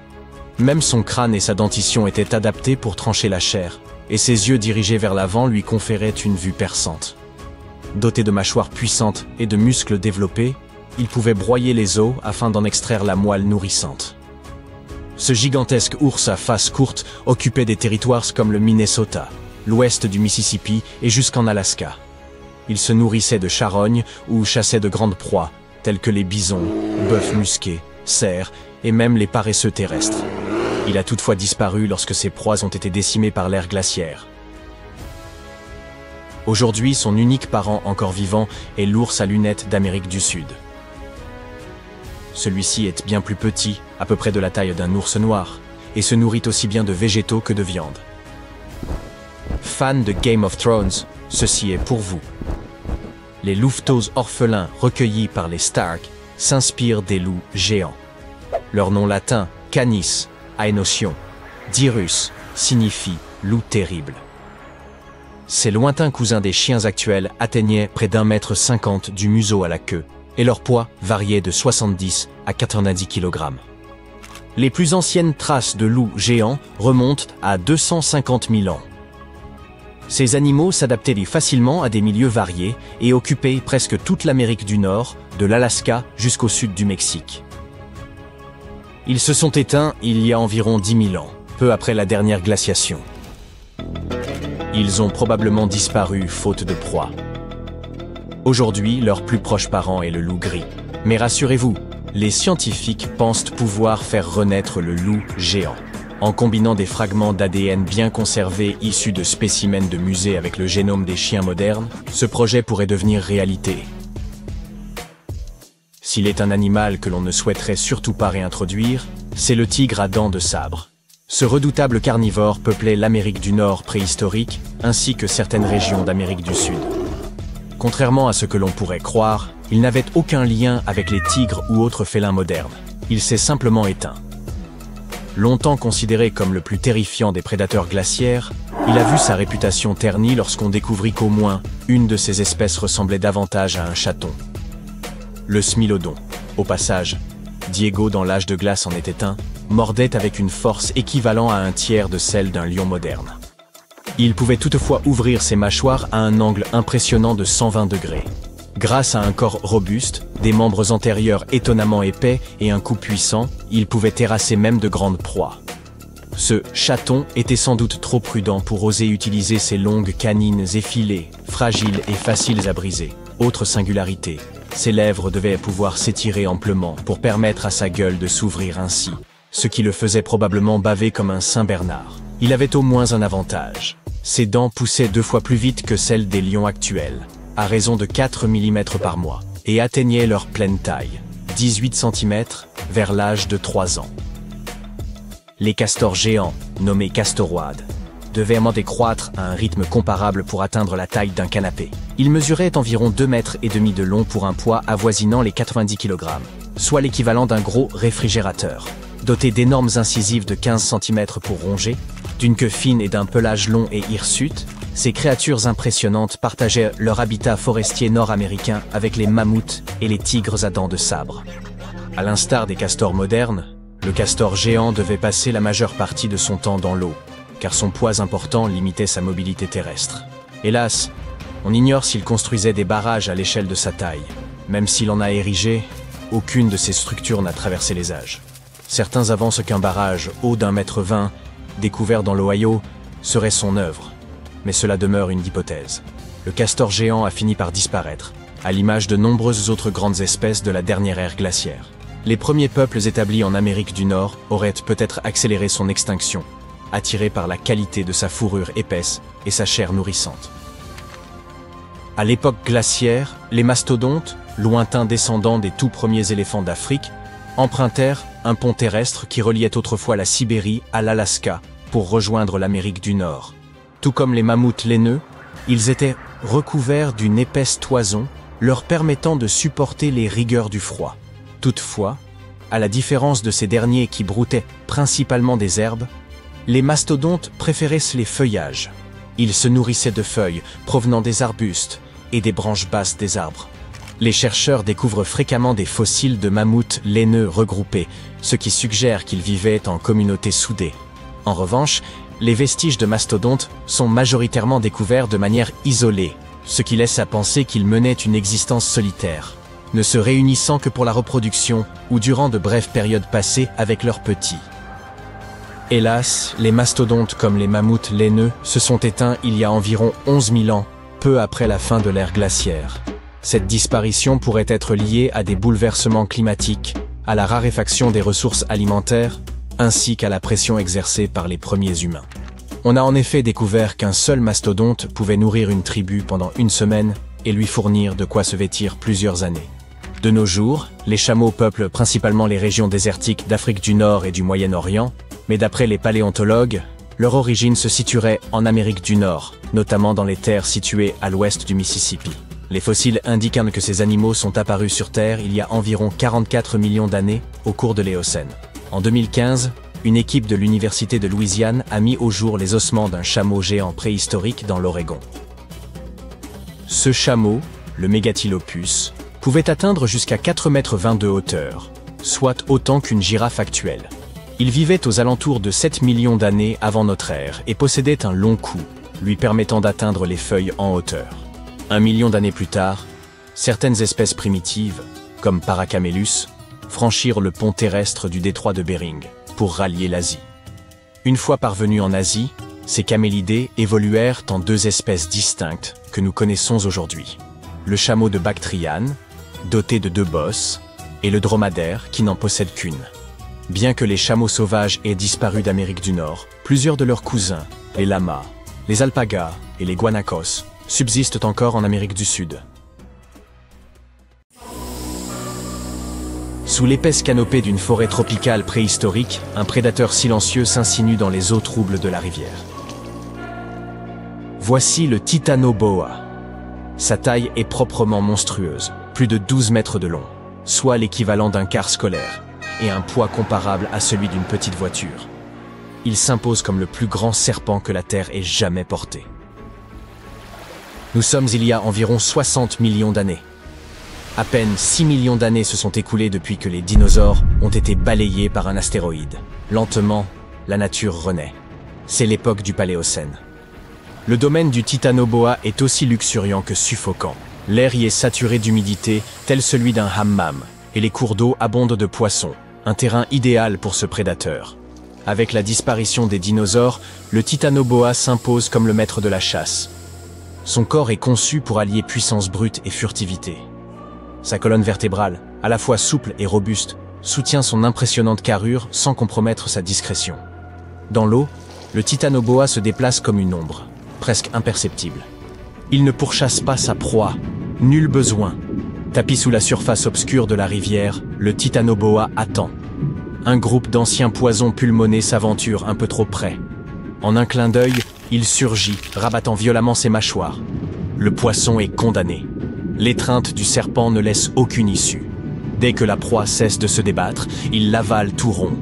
Speaker 1: Même son crâne et sa dentition étaient adaptés pour trancher la chair, et ses yeux dirigés vers l'avant lui conféraient une vue perçante. Doté de mâchoires puissantes et de muscles développés, il pouvait broyer les os afin d'en extraire la moelle nourrissante. Ce gigantesque ours à face courte occupait des territoires comme le Minnesota, l'ouest du Mississippi et jusqu'en Alaska. Il se nourrissait de charognes ou chassait de grandes proies, telles que les bisons, bœufs musqués, cerfs et même les paresseux terrestres. Il a toutefois disparu lorsque ses proies ont été décimées par l'ère glaciaire. Aujourd'hui, son unique parent encore vivant est l'ours à lunettes d'Amérique du Sud. Celui-ci est bien plus petit, à peu près de la taille d'un ours noir, et se nourrit aussi bien de végétaux que de viande. Fan de Game of Thrones, ceci est pour vous. Les louveteaux orphelins recueillis par les Stark s'inspirent des loups géants. Leur nom latin, Canis, Aenotion, Dirus, signifie loup terrible. Ces lointains cousins des chiens actuels atteignaient près d'1,50 m du museau à la queue, et leur poids variait de 70 à 90 kg. Les plus anciennes traces de loups géants remontent à 250 000 ans. Ces animaux s'adaptaient facilement à des milieux variés et occupaient presque toute l'Amérique du Nord, de l'Alaska jusqu'au sud du Mexique. Ils se sont éteints il y a environ 10 000 ans, peu après la dernière glaciation. Ils ont probablement disparu faute de proie. Aujourd'hui, leur plus proche parent est le loup gris. Mais rassurez-vous, les scientifiques pensent pouvoir faire renaître le loup géant. En combinant des fragments d'ADN bien conservés issus de spécimens de musée avec le génome des chiens modernes, ce projet pourrait devenir réalité. S'il est un animal que l'on ne souhaiterait surtout pas réintroduire, c'est le tigre à dents de sabre. Ce redoutable carnivore peuplait l'Amérique du Nord préhistorique, ainsi que certaines régions d'Amérique du Sud. Contrairement à ce que l'on pourrait croire, il n'avait aucun lien avec les tigres ou autres félins modernes. Il s'est simplement éteint. Longtemps considéré comme le plus terrifiant des prédateurs glaciaires, il a vu sa réputation ternie lorsqu'on découvrit qu'au moins une de ces espèces ressemblait davantage à un chaton. Le smilodon. Au passage, Diego dans l'âge de glace en était un, mordait avec une force équivalente à un tiers de celle d'un lion moderne. Il pouvait toutefois ouvrir ses mâchoires à un angle impressionnant de 120 degrés. Grâce à un corps robuste, des membres antérieurs étonnamment épais et un cou puissant, il pouvait terrasser même de grandes proies. Ce chaton était sans doute trop prudent pour oser utiliser ses longues canines effilées, fragiles et faciles à briser. Autre singularité, ses lèvres devaient pouvoir s'étirer amplement pour permettre à sa gueule de s'ouvrir ainsi, ce qui le faisait probablement baver comme un Saint-Bernard. Il avait au moins un avantage. Ses dents poussaient 2 fois plus vite que celles des lions actuels, à raison de 4 mm par mois, et atteignaient leur pleine taille, 18 cm, vers l'âge de 3 ans. Les castors géants, nommés castoroides, devaient décroître à un rythme comparable pour atteindre la taille d'un canapé. Ils mesuraient environ 2,5 mètres de long pour un poids avoisinant les 90 kg, soit l'équivalent d'un gros réfrigérateur. Dotés d'énormes incisives de 15 cm pour ronger, d'une queue fine et d'un pelage long et hirsute, ces créatures impressionnantes partageaient leur habitat forestier nord-américain avec les mammouths et les tigres à dents de sabre. À l'instar des castors modernes, le castor géant devait passer la majeure partie de son temps dans l'eau, car son poids important limitait sa mobilité terrestre. Hélas, on ignore s'il construisait des barrages à l'échelle de sa taille. Même s'il en a érigé, aucune de ces structures n'a traversé les âges. Certains avancent qu'un barrage haut d'1,20 m, découvert dans l'Ohio, serait son œuvre. Mais cela demeure une hypothèse. Le castor géant a fini par disparaître, à l'image de nombreuses autres grandes espèces de la dernière ère glaciaire. Les premiers peuples établis en Amérique du Nord auraient peut-être accéléré son extinction, attirés par la qualité de sa fourrure épaisse et sa chair nourrissante. À l'époque glaciaire, les mastodontes, lointains descendants des tout premiers éléphants d'Afrique, empruntèrent un pont terrestre qui reliait autrefois la Sibérie à l'Alaska pour rejoindre l'Amérique du Nord. Tout comme les mammouths laineux, ils étaient recouverts d'une épaisse toison leur permettant de supporter les rigueurs du froid. Toutefois, à la différence de ces derniers qui broutaient principalement des herbes, les mastodontes préféraient les feuillages. Ils se nourrissaient de feuilles provenant des arbustes et des branches basses des arbres. Les chercheurs découvrent fréquemment des fossiles de mammouths laineux regroupés, ce qui suggère qu'ils vivaient en communautés soudées. En revanche, les vestiges de mastodontes sont majoritairement découverts de manière isolée, ce qui laisse à penser qu'ils menaient une existence solitaire, ne se réunissant que pour la reproduction ou durant de brèves périodes passées avec leurs petits. Hélas, les mastodontes comme les mammouths laineux se sont éteints il y a environ 11 000 ans, peu après la fin de l'ère glaciaire. Cette disparition pourrait être liée à des bouleversements climatiques, à la raréfaction des ressources alimentaires, ainsi qu'à la pression exercée par les premiers humains. On a en effet découvert qu'un seul mastodonte pouvait nourrir une tribu pendant une semaine et lui fournir de quoi se vêtir plusieurs années. De nos jours, les chameaux peuplent principalement les régions désertiques d'Afrique du Nord et du Moyen-Orient, mais d'après les paléontologues, leur origine se situerait en Amérique du Nord, notamment dans les terres situées à l'ouest du Mississippi. Les fossiles indiquent que ces animaux sont apparus sur Terre il y a environ 44 millions d'années au cours de l'Éocène. En 2015, une équipe de l'Université de Louisiane a mis au jour les ossements d'un chameau géant préhistorique dans l'Oregon. Ce chameau, le Megatylopus, pouvait atteindre jusqu'à 4,20 m de hauteur, soit autant qu'une girafe actuelle. Il vivait aux alentours de 7 millions d'années avant notre ère et possédait un long cou, lui permettant d'atteindre les feuilles en hauteur. 1 million d'années plus tard, certaines espèces primitives, comme Paracamélus, franchirent le pont terrestre du détroit de Bering pour rallier l'Asie. Une fois parvenus en Asie, ces camélidés évoluèrent en deux espèces distinctes que nous connaissons aujourd'hui. Le chameau de Bactriane, doté de 2 bosses, et le dromadaire qui n'en possède qu'une. Bien que les chameaux sauvages aient disparu d'Amérique du Nord, plusieurs de leurs cousins, les lamas, les alpagas et les guanacos, subsistent encore en Amérique du Sud. Sous l'épaisse canopée d'une forêt tropicale préhistorique, un prédateur silencieux s'insinue dans les eaux troubles de la rivière. Voici le Titanoboa. Sa taille est proprement monstrueuse, plus de 12 mètres de long, soit l'équivalent d'un car scolaire, et un poids comparable à celui d'une petite voiture. Il s'impose comme le plus grand serpent que la Terre ait jamais porté. Nous sommes il y a environ 60 millions d'années. À peine 6 millions d'années se sont écoulées depuis que les dinosaures ont été balayés par un astéroïde. Lentement, la nature renaît. C'est l'époque du Paléocène. Le domaine du Titanoboa est aussi luxuriant que suffocant. L'air y est saturé d'humidité, tel celui d'un hammam, et les cours d'eau abondent de poissons, un terrain idéal pour ce prédateur. Avec la disparition des dinosaures, le Titanoboa s'impose comme le maître de la chasse. Son corps est conçu pour allier puissance brute et furtivité. Sa colonne vertébrale, à la fois souple et robuste, soutient son impressionnante carrure sans compromettre sa discrétion. Dans l'eau, le Titanoboa se déplace comme une ombre, presque imperceptible. Il ne pourchasse pas sa proie, nul besoin. Tapi sous la surface obscure de la rivière, le Titanoboa attend. Un groupe d'anciens poisons pulmonés s'aventure un peu trop près. En un clin d'œil, il surgit, rabattant violemment ses mâchoires. Le poisson est condamné. L'étreinte du serpent ne laisse aucune issue. Dès que la proie cesse de se débattre, il l'avale tout rond.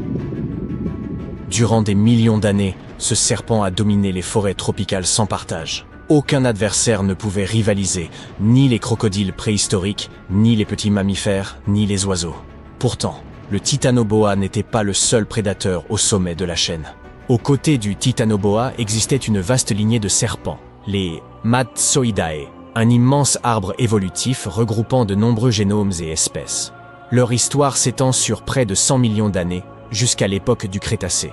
Speaker 1: Durant des millions d'années, ce serpent a dominé les forêts tropicales sans partage. Aucun adversaire ne pouvait rivaliser, ni les crocodiles préhistoriques, ni les petits mammifères, ni les oiseaux. Pourtant, le Titanoboa n'était pas le seul prédateur au sommet de la chaîne. Aux côtés du Titanoboa existait une vaste lignée de serpents, les Matsoidae, un immense arbre évolutif regroupant de nombreux génomes et espèces. Leur histoire s'étend sur près de 100 millions d'années, jusqu'à l'époque du Crétacé.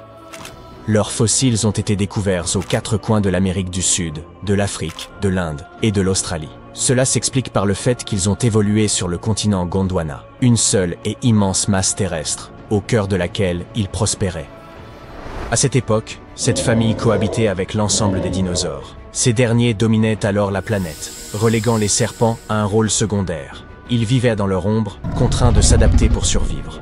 Speaker 1: Leurs fossiles ont été découverts aux 4 coins de l'Amérique du Sud, de l'Afrique, de l'Inde et de l'Australie. Cela s'explique par le fait qu'ils ont évolué sur le continent Gondwana, une seule et immense masse terrestre, au cœur de laquelle ils prospéraient. À cette époque, cette famille cohabitait avec l'ensemble des dinosaures. Ces derniers dominaient alors la planète, reléguant les serpents à un rôle secondaire. Ils vivaient dans leur ombre, contraints de s'adapter pour survivre.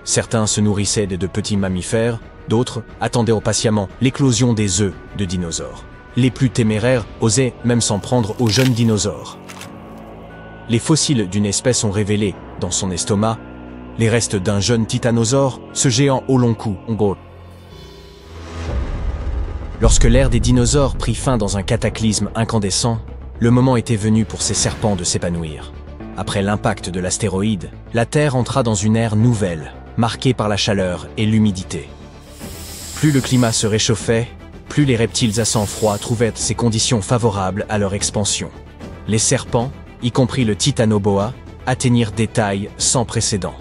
Speaker 1: Certains se nourrissaient de petits mammifères, d'autres attendaient patiemment l'éclosion des œufs de dinosaures. Les plus téméraires osaient même s'en prendre aux jeunes dinosaures. Les fossiles d'une espèce ont révélé, dans son estomac, les restes d'un jeune titanosaure, ce géant au long cou. Lorsque l'ère des dinosaures prit fin dans un cataclysme incandescent, le moment était venu pour ces serpents de s'épanouir. Après l'impact de l'astéroïde, la Terre entra dans une ère nouvelle, marquée par la chaleur et l'humidité. Plus le climat se réchauffait, plus les reptiles à sang froid trouvaient ces conditions favorables à leur expansion. Les serpents, y compris le Titanoboa, atteignirent des tailles sans précédent.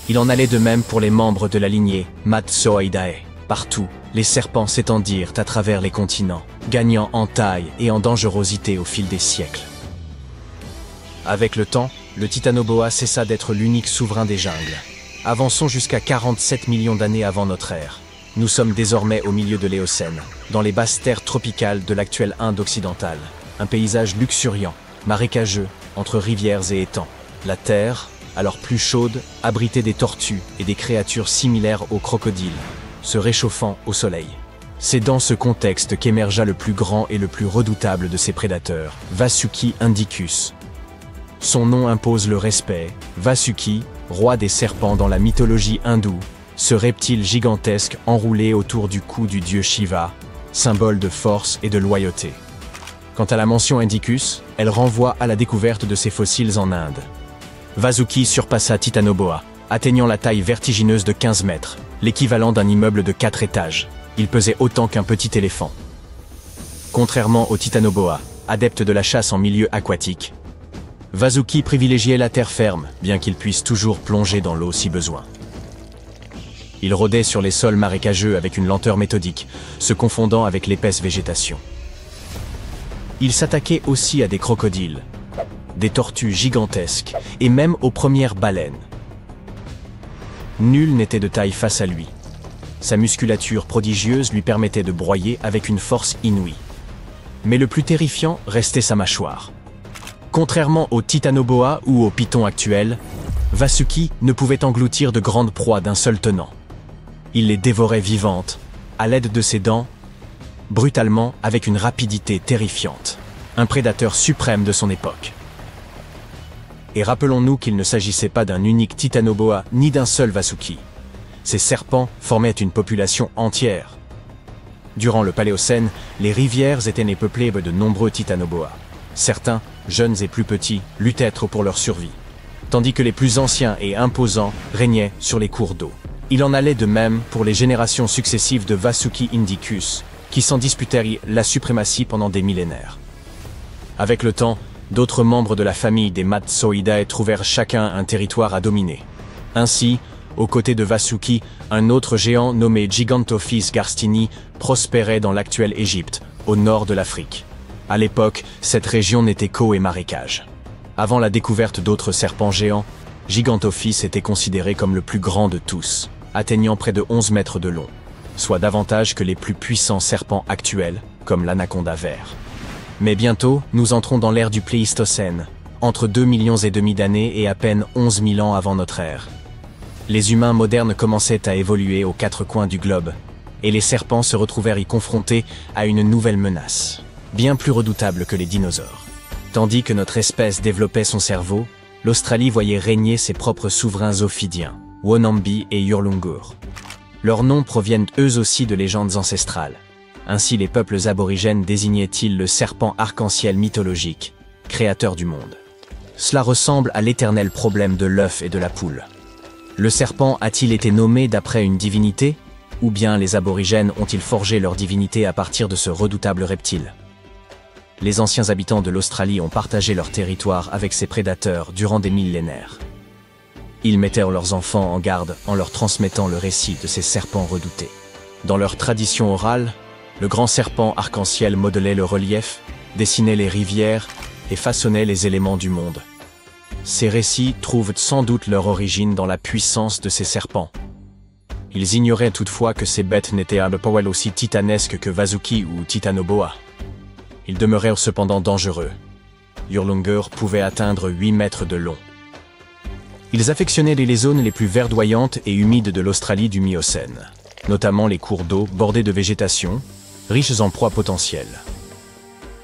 Speaker 1: Il en allait de même pour les membres de la lignée Matsoidae. Partout, les serpents s'étendirent à travers les continents, gagnant en taille et en dangerosité au fil des siècles. Avec le temps, le Titanoboa cessa d'être l'unique souverain des jungles. Avançons jusqu'à 47 millions d'années avant notre ère. Nous sommes désormais au milieu de l'Éocène, dans les basses terres tropicales de l'actuelle Inde occidentale. Un paysage luxuriant, marécageux, entre rivières et étangs. La terre, alors plus chaude, abritait des tortues et des créatures similaires aux crocodiles, se réchauffant au soleil. C'est dans ce contexte qu'émergea le plus grand et le plus redoutable de ses prédateurs, Vasuki indicus. Son nom impose le respect. Vasuki, roi des serpents dans la mythologie hindoue, ce reptile gigantesque enroulé autour du cou du dieu Shiva, symbole de force et de loyauté. Quant à la mention Indicus, elle renvoie à la découverte de ses fossiles en Inde. Vasuki surpassa Titanoboa, atteignant la taille vertigineuse de 15 mètres, l'équivalent d'un immeuble de 4 étages. Il pesait autant qu'un petit éléphant. Contrairement au Titanoboa, adepte de la chasse en milieu aquatique, Vasuki privilégiait la terre ferme, bien qu'il puisse toujours plonger dans l'eau si besoin. Il rôdait sur les sols marécageux avec une lenteur méthodique, se confondant avec l'épaisse végétation. Il s'attaquait aussi à des crocodiles, des tortues gigantesques et même aux premières baleines. Nul n'était de taille face à lui. Sa musculature prodigieuse lui permettait de broyer avec une force inouïe. Mais le plus terrifiant restait sa mâchoire. Contrairement au Titanoboa ou au python actuel, Vasuki ne pouvait engloutir de grandes proies d'un seul tenant. Il les dévorait vivantes, à l'aide de ses dents, brutalement, avec une rapidité terrifiante. Un prédateur suprême de son époque. Et rappelons-nous qu'il ne s'agissait pas d'un unique Titanoboa ni d'un seul Vasuki. Ces serpents formaient une population entière. Durant le Paléocène, les rivières étaient peuplées de nombreux Titanoboa. Certains, jeunes et plus petits, luttaient pour leur survie, tandis que les plus anciens et imposants régnaient sur les cours d'eau. Il en allait de même pour les générations successives de Vasuki indicus, qui s'en disputèrent la suprématie pendant des millénaires. Avec le temps, d'autres membres de la famille des Matsoidae trouvèrent chacun un territoire à dominer. Ainsi, aux côtés de Vasuki, un autre géant nommé Gigantophis garstini prospérait dans l'actuelle Égypte, au nord de l'Afrique. À l'époque, cette région n'était qu'eau et marécage. Avant la découverte d'autres serpents géants, Gigantophis était considéré comme le plus grand de tous, atteignant près de 11 mètres de long, soit davantage que les plus puissants serpents actuels, comme l'anaconda vert. Mais bientôt, nous entrons dans l'ère du Pléistocène, entre 2,5 millions d'années et à peine 11 000 ans avant notre ère. Les humains modernes commençaient à évoluer aux quatre coins du globe, et les serpents se retrouvèrent y confrontés à une nouvelle menace, bien plus redoutable que les dinosaures. Tandis que notre espèce développait son cerveau, l'Australie voyait régner ses propres souverains ophidiens, Wonambi et Yurlungur. Leurs noms proviennent eux aussi de légendes ancestrales. Ainsi les peuples aborigènes désignaient-ils le serpent arc-en-ciel mythologique, créateur du monde. Cela ressemble à l'éternel problème de l'œuf et de la poule. Le serpent a-t-il été nommé d'après une divinité, ou bien les aborigènes ont-ils forgé leur divinité à partir de ce redoutable reptile? Les anciens habitants de l'Australie ont partagé leur territoire avec ces prédateurs durant des millénaires. Ils mettèrent leurs enfants en garde en leur transmettant le récit de ces serpents redoutés. Dans leur tradition orale, le grand serpent arc-en-ciel modelait le relief, dessinait les rivières et façonnait les éléments du monde. Ces récits trouvent sans doute leur origine dans la puissance de ces serpents. Ils ignoraient toutefois que ces bêtes n'étaient à pas aussi titanesques que Vasuki ou Titanoboa. Ils demeurèrent cependant dangereux. Yurlungur pouvait atteindre 8 mètres de long. Ils affectionnaient les zones les plus verdoyantes et humides de l'Australie du Miocène, notamment les cours d'eau bordés de végétation, riches en proies potentielles.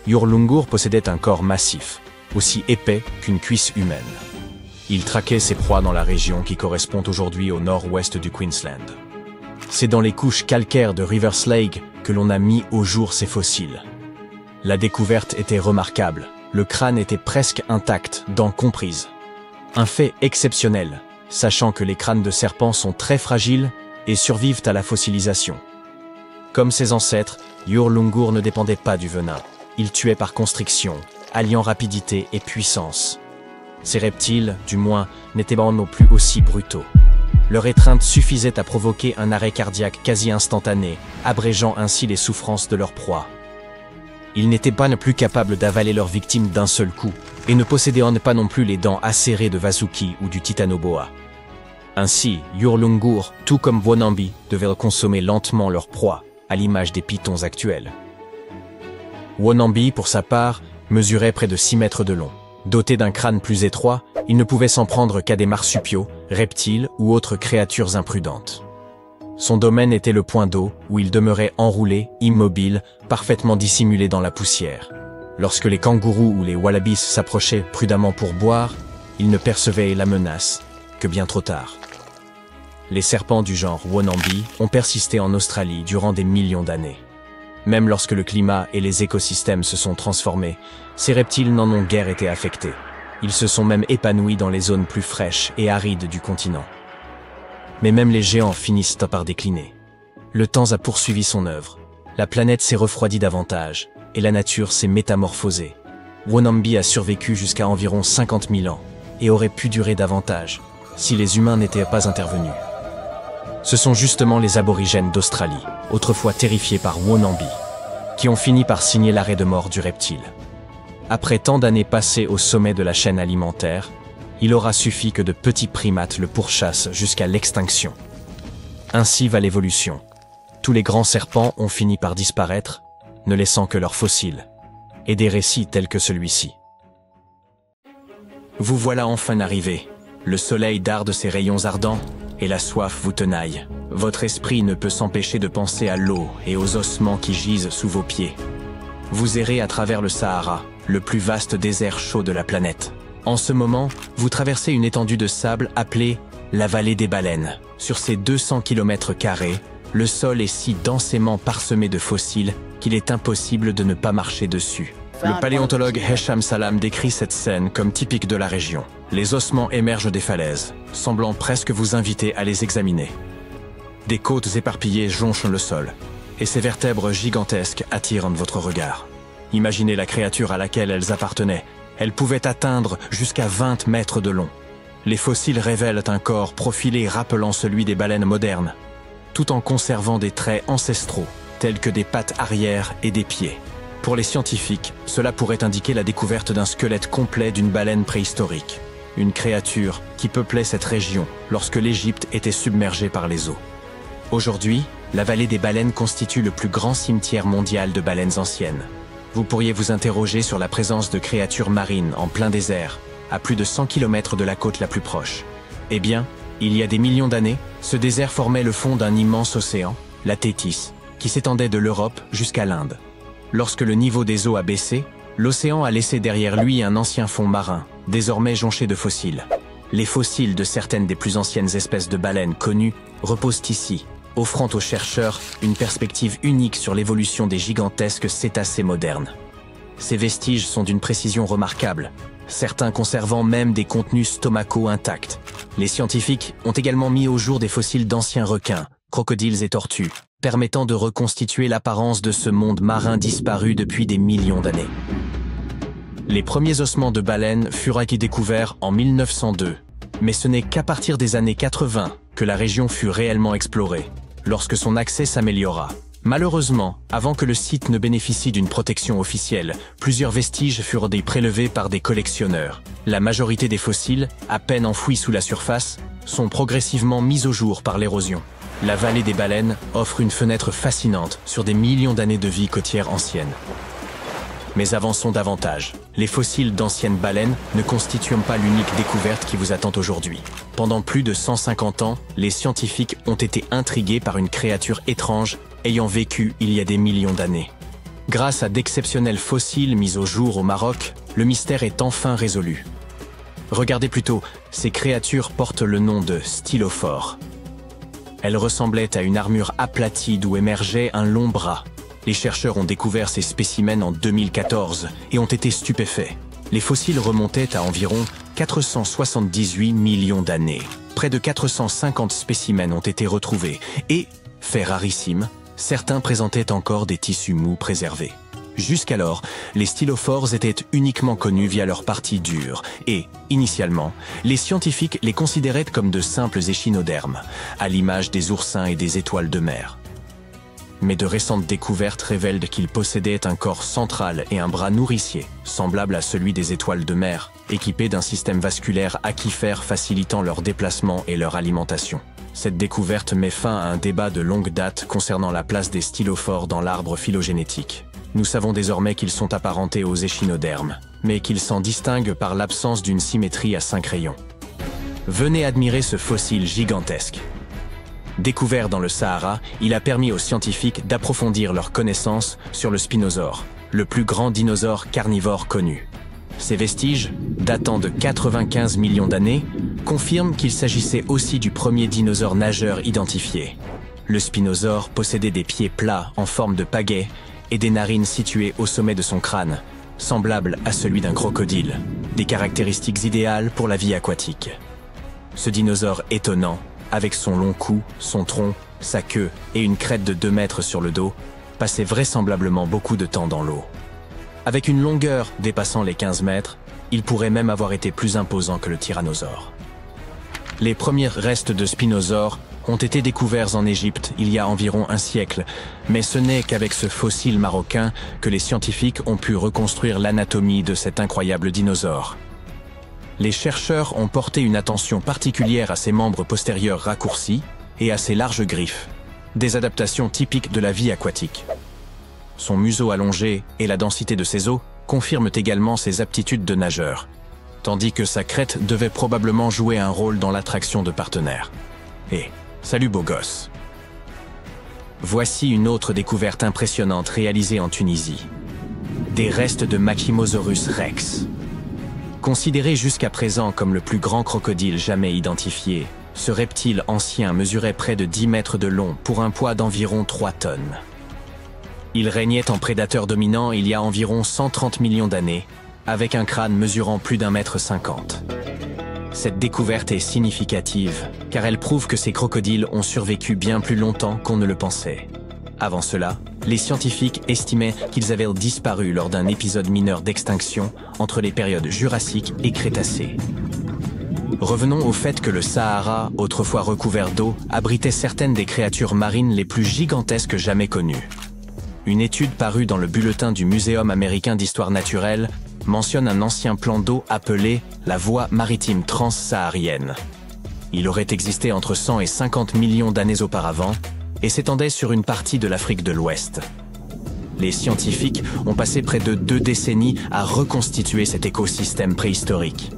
Speaker 1: Yurlungur possédait un corps massif, aussi épais qu'une cuisse humaine. Il traquait ses proies dans la région qui correspond aujourd'hui au nord-ouest du Queensland. C'est dans les couches calcaires de Rivers Lake que l'on a mis au jour ces fossiles. La découverte était remarquable, le crâne était presque intact, dents comprises. Un fait exceptionnel, sachant que les crânes de serpents sont très fragiles et survivent à la fossilisation. Comme ses ancêtres, Yurlungur ne dépendait pas du venin. Il tuait par constriction, alliant rapidité et puissance. Ces reptiles, du moins, n'étaient pas non plus aussi brutaux. Leur étreinte suffisait à provoquer un arrêt cardiaque quasi instantané, abrégeant ainsi les souffrances de leur proie. Ils n'étaient pas non plus capables d'avaler leurs victimes d'un seul coup, et ne possédaient pas non plus les dents acérées de Vasuki ou du Titanoboa. Ainsi, Yurlungur, tout comme Wonambi, devaient consommer lentement leur proie, à l'image des pythons actuels. Wonambi, pour sa part, mesurait près de 6 mètres de long. Doté d'un crâne plus étroit, il ne pouvait s'en prendre qu'à des marsupiaux, reptiles ou autres créatures imprudentes. Son domaine était le point d'eau, où il demeurait enroulé, immobile, parfaitement dissimulé dans la poussière. Lorsque les kangourous ou les wallabies s'approchaient prudemment pour boire, ils ne percevaient la menace que bien trop tard. Les serpents du genre Wonambi ont persisté en Australie durant des millions d'années. Même lorsque le climat et les écosystèmes se sont transformés, ces reptiles n'en ont guère été affectés. Ils se sont même épanouis dans les zones plus fraîches et arides du continent. Mais même les géants finissent par décliner. Le temps a poursuivi son œuvre. La planète s'est refroidie davantage, et la nature s'est métamorphosée. Wonambi a survécu jusqu'à environ 50 000 ans, et aurait pu durer davantage, si les humains n'étaient pas intervenus. Ce sont justement les aborigènes d'Australie, autrefois terrifiés par Wonambi, qui ont fini par signer l'arrêt de mort du reptile. Après tant d'années passées au sommet de la chaîne alimentaire, il aura suffi que de petits primates le pourchassent jusqu'à l'extinction. Ainsi va l'évolution. Tous les grands serpents ont fini par disparaître, ne laissant que leurs fossiles, et des récits tels que celui-ci. Vous voilà enfin arrivé. Le soleil darde ses rayons ardents, et la soif vous tenaille. Votre esprit ne peut s'empêcher de penser à l'eau et aux ossements qui gisent sous vos pieds. Vous errez à travers le Sahara, le plus vaste désert chaud de la planète. En ce moment, vous traversez une étendue de sable appelée la vallée des baleines. Sur ces 200 km², le sol est si densément parsemé de fossiles qu'il est impossible de ne pas marcher dessus. Le paléontologue Hesham Salam décrit cette scène comme typique de la région. Les ossements émergent des falaises, semblant presque vous inviter à les examiner. Des côtes éparpillées jonchent le sol, et ces vertèbres gigantesques attirent votre regard. Imaginez la créature à laquelle elles appartenaient. Elles pouvaient atteindre jusqu'à 20 mètres de long. Les fossiles révèlent un corps profilé rappelant celui des baleines modernes, tout en conservant des traits ancestraux, tels que des pattes arrière et des pieds. Pour les scientifiques, cela pourrait indiquer la découverte d'un squelette complet d'une baleine préhistorique, une créature qui peuplait cette région lorsque l'Égypte était submergée par les eaux. Aujourd'hui, la vallée des baleines constitue le plus grand cimetière mondial de baleines anciennes. Vous pourriez vous interroger sur la présence de créatures marines en plein désert, à plus de 100 km de la côte la plus proche. Eh bien, il y a des millions d'années, ce désert formait le fond d'un immense océan, la Thétis, qui s'étendait de l'Europe jusqu'à l'Inde. Lorsque le niveau des eaux a baissé, l'océan a laissé derrière lui un ancien fond marin, désormais jonché de fossiles. Les fossiles de certaines des plus anciennes espèces de baleines connues reposent ici, offrant aux chercheurs une perspective unique sur l'évolution des gigantesques cétacés modernes. Ces vestiges sont d'une précision remarquable, certains conservant même des contenus stomacaux intacts. Les scientifiques ont également mis au jour des fossiles d'anciens requins, crocodiles et tortues, permettant de reconstituer l'apparence de ce monde marin disparu depuis des millions d'années. Les premiers ossements de baleines furent découverts en 1902, mais ce n'est qu'à partir des années 80 que la région fut réellement explorée, lorsque son accès s'améliora. Malheureusement, avant que le site ne bénéficie d'une protection officielle, plusieurs vestiges furent prélevés par des collectionneurs. La majorité des fossiles, à peine enfouis sous la surface, sont progressivement mis au jour par l'érosion. La vallée des baleines offre une fenêtre fascinante sur des millions d'années de vie côtière ancienne. Mais avançons davantage. Les fossiles d'anciennes baleines ne constituent pas l'unique découverte qui vous attend aujourd'hui. Pendant plus de 150 ans, les scientifiques ont été intrigués par une créature étrange ayant vécu il y a des millions d'années. Grâce à d'exceptionnels fossiles mis au jour au Maroc, le mystère est enfin résolu. Regardez plutôt, ces créatures portent le nom de stylophores. Elles ressemblaient à une armure aplatie d'où émergeait un long bras. Les chercheurs ont découvert ces spécimens en 2014 et ont été stupéfaits. Les fossiles remontaient à environ 478 millions d'années. Près de 450 spécimens ont été retrouvés et, fait rarissime, certains présentaient encore des tissus mous préservés. Jusqu'alors, les stylophores étaient uniquement connus via leur partie dure et, initialement, les scientifiques les considéraient comme de simples échinodermes, à l'image des oursins et des étoiles de mer. Mais de récentes découvertes révèlent qu'ils possédaient un corps central et un bras nourricier, semblable à celui des étoiles de mer, équipés d'un système vasculaire aquifère facilitant leur déplacement et leur alimentation. Cette découverte met fin à un débat de longue date concernant la place des stylophores dans l'arbre phylogénétique. Nous savons désormais qu'ils sont apparentés aux échinodermes, mais qu'ils s'en distinguent par l'absence d'une symétrie à 5 rayons. Venez admirer ce fossile gigantesque. Découvert dans le Sahara, il a permis aux scientifiques d'approfondir leurs connaissances sur le spinosaure, le plus grand dinosaure carnivore connu. Ces vestiges, datant de 95 millions d'années, confirment qu'il s'agissait aussi du premier dinosaure nageur identifié. Le spinosaure possédait des pieds plats en forme de pagaie et des narines situées au sommet de son crâne, semblables à celui d'un crocodile, des caractéristiques idéales pour la vie aquatique. Ce dinosaure étonnant, avec son long cou, son tronc, sa queue et une crête de 2 mètres sur le dos, passait vraisemblablement beaucoup de temps dans l'eau. Avec une longueur dépassant les 15 mètres, il pourrait même avoir été plus imposant que le tyrannosaure. Les premiers restes de spinosaures ont été découverts en Égypte il y a environ un siècle, mais ce n'est qu'avec ce fossile marocain que les scientifiques ont pu reconstruire l'anatomie de cet incroyable dinosaure. Les chercheurs ont porté une attention particulière à ses membres postérieurs raccourcis et à ses larges griffes, des adaptations typiques de la vie aquatique. Son museau allongé et la densité de ses os confirment également ses aptitudes de nageur, tandis que sa crête devait probablement jouer un rôle dans l'attraction de partenaires. Et salut beau gosse! Voici une autre découverte impressionnante réalisée en Tunisie. Des restes de Machimosaurus rex. Considéré jusqu'à présent comme le plus grand crocodile jamais identifié, ce reptile ancien mesurait près de 10 mètres de long pour un poids d'environ 3 tonnes. Il régnait en prédateur dominant il y a environ 130 millions d'années, avec un crâne mesurant plus d'1,50 m. Cette découverte est significative, car elle prouve que ces crocodiles ont survécu bien plus longtemps qu'on ne le pensait. Avant cela, les scientifiques estimaient qu'ils avaient disparu lors d'un épisode mineur d'extinction entre les périodes Jurassique et Crétacé. Revenons au fait que le Sahara, autrefois recouvert d'eau, abritait certaines des créatures marines les plus gigantesques jamais connues. Une étude parue dans le bulletin du Muséum américain d'histoire naturelle mentionne un ancien plan d'eau appelé la voie maritime transsaharienne. Il aurait existé entre 100 et 50 millions d'années auparavant et s'étendait sur une partie de l'Afrique de l'Ouest. Les scientifiques ont passé près de 2 décennies à reconstituer cet écosystème préhistorique.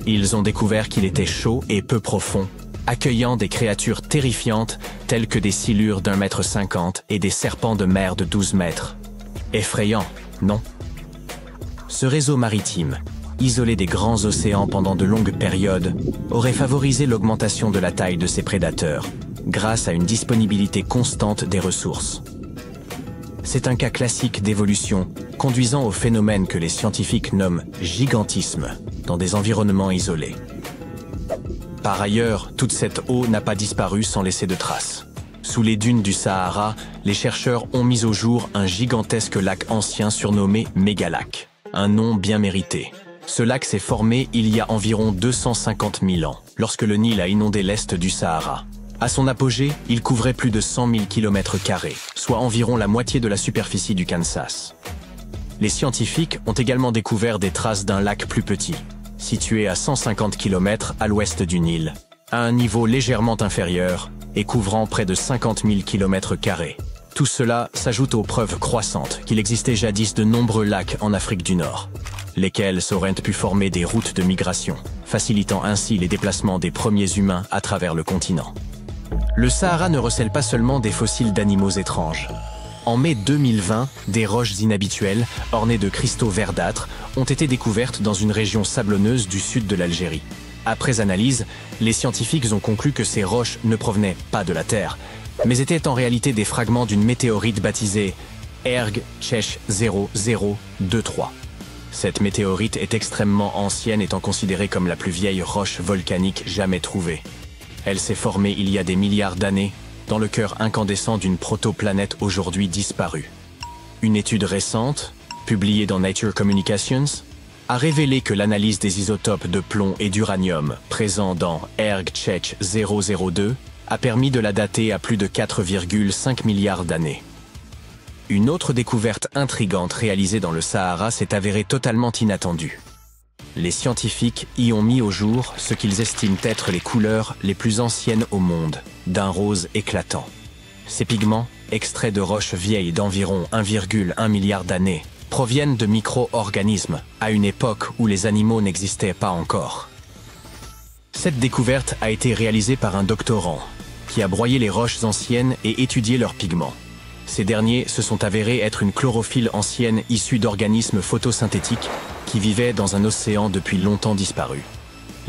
Speaker 1: Ils ont découvert qu'il était chaud et peu profond, accueillant des créatures terrifiantes telles que des silures d'1,50 m et des serpents de mer de 12 mètres. Effrayant, non? Ce réseau maritime, isolé des grands océans pendant de longues périodes, aurait favorisé l'augmentation de la taille de ses prédateurs, grâce à une disponibilité constante des ressources. C'est un cas classique d'évolution, conduisant au phénomène que les scientifiques nomment gigantisme, dans des environnements isolés. Par ailleurs, toute cette eau n'a pas disparu sans laisser de traces. Sous les dunes du Sahara, les chercheurs ont mis au jour un gigantesque lac ancien surnommé Mégalac, un nom bien mérité. Ce lac s'est formé il y a environ 250 000 ans, lorsque le Nil a inondé l'est du Sahara. À son apogée, il couvrait plus de 100 000 km², soit environ la moitié de la superficie du Kansas. Les scientifiques ont également découvert des traces d'un lac plus petit, situé à 150 km à l'ouest du Nil, à un niveau légèrement inférieur et couvrant près de 50 000 km². Tout cela s'ajoute aux preuves croissantes qu'il existait jadis de nombreux lacs en Afrique du Nord, lesquels auraient pu former des routes de migration, facilitant ainsi les déplacements des premiers humains à travers le continent. Le Sahara ne recèle pas seulement des fossiles d'animaux étranges. En mai 2020, des roches inhabituelles, ornées de cristaux verdâtres, ont été découvertes dans une région sablonneuse du sud de l'Algérie. Après analyse, les scientifiques ont conclu que ces roches ne provenaient pas de la Terre, mais étaient en réalité des fragments d'une météorite baptisée Erg Chech 0023. Cette météorite est extrêmement ancienne, étant considérée comme la plus vieille roche volcanique jamais trouvée. Elle s'est formée il y a des milliards d'années, dans le cœur incandescent d'une protoplanète aujourd'hui disparue. Une étude récente, publiée dans Nature Communications, a révélé que l'analyse des isotopes de plomb et d'uranium présents dans ERG-CHEC 002 a permis de la dater à plus de 4,5 milliards d'années. Une autre découverte intrigante réalisée dans le Sahara s'est avérée totalement inattendue. Les scientifiques y ont mis au jour ce qu'ils estiment être les couleurs les plus anciennes au monde, d'un rose éclatant. Ces pigments, extraits de roches vieilles d'environ 1,1 milliard d'années, proviennent de micro-organismes, à une époque où les animaux n'existaient pas encore. Cette découverte a été réalisée par un doctorant, qui a broyé les roches anciennes et étudié leurs pigments. Ces derniers se sont avérés être une chlorophylle ancienne issue d'organismes photosynthétiques qui vivaient dans un océan depuis longtemps disparu.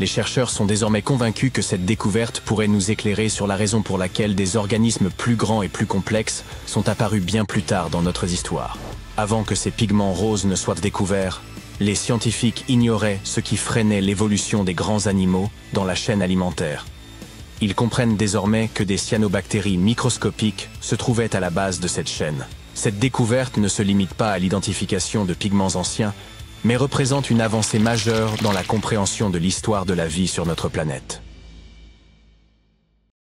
Speaker 1: Les chercheurs sont désormais convaincus que cette découverte pourrait nous éclairer sur la raison pour laquelle des organismes plus grands et plus complexes sont apparus bien plus tard dans notre histoire. Avant que ces pigments roses ne soient découverts, les scientifiques ignoraient ce qui freinait l'évolution des grands animaux dans la chaîne alimentaire. Ils comprennent désormais que des cyanobactéries microscopiques se trouvaient à la base de cette chaîne. Cette découverte ne se limite pas à l'identification de pigments anciens, mais représente une avancée majeure dans la compréhension de l'histoire de la vie sur notre planète.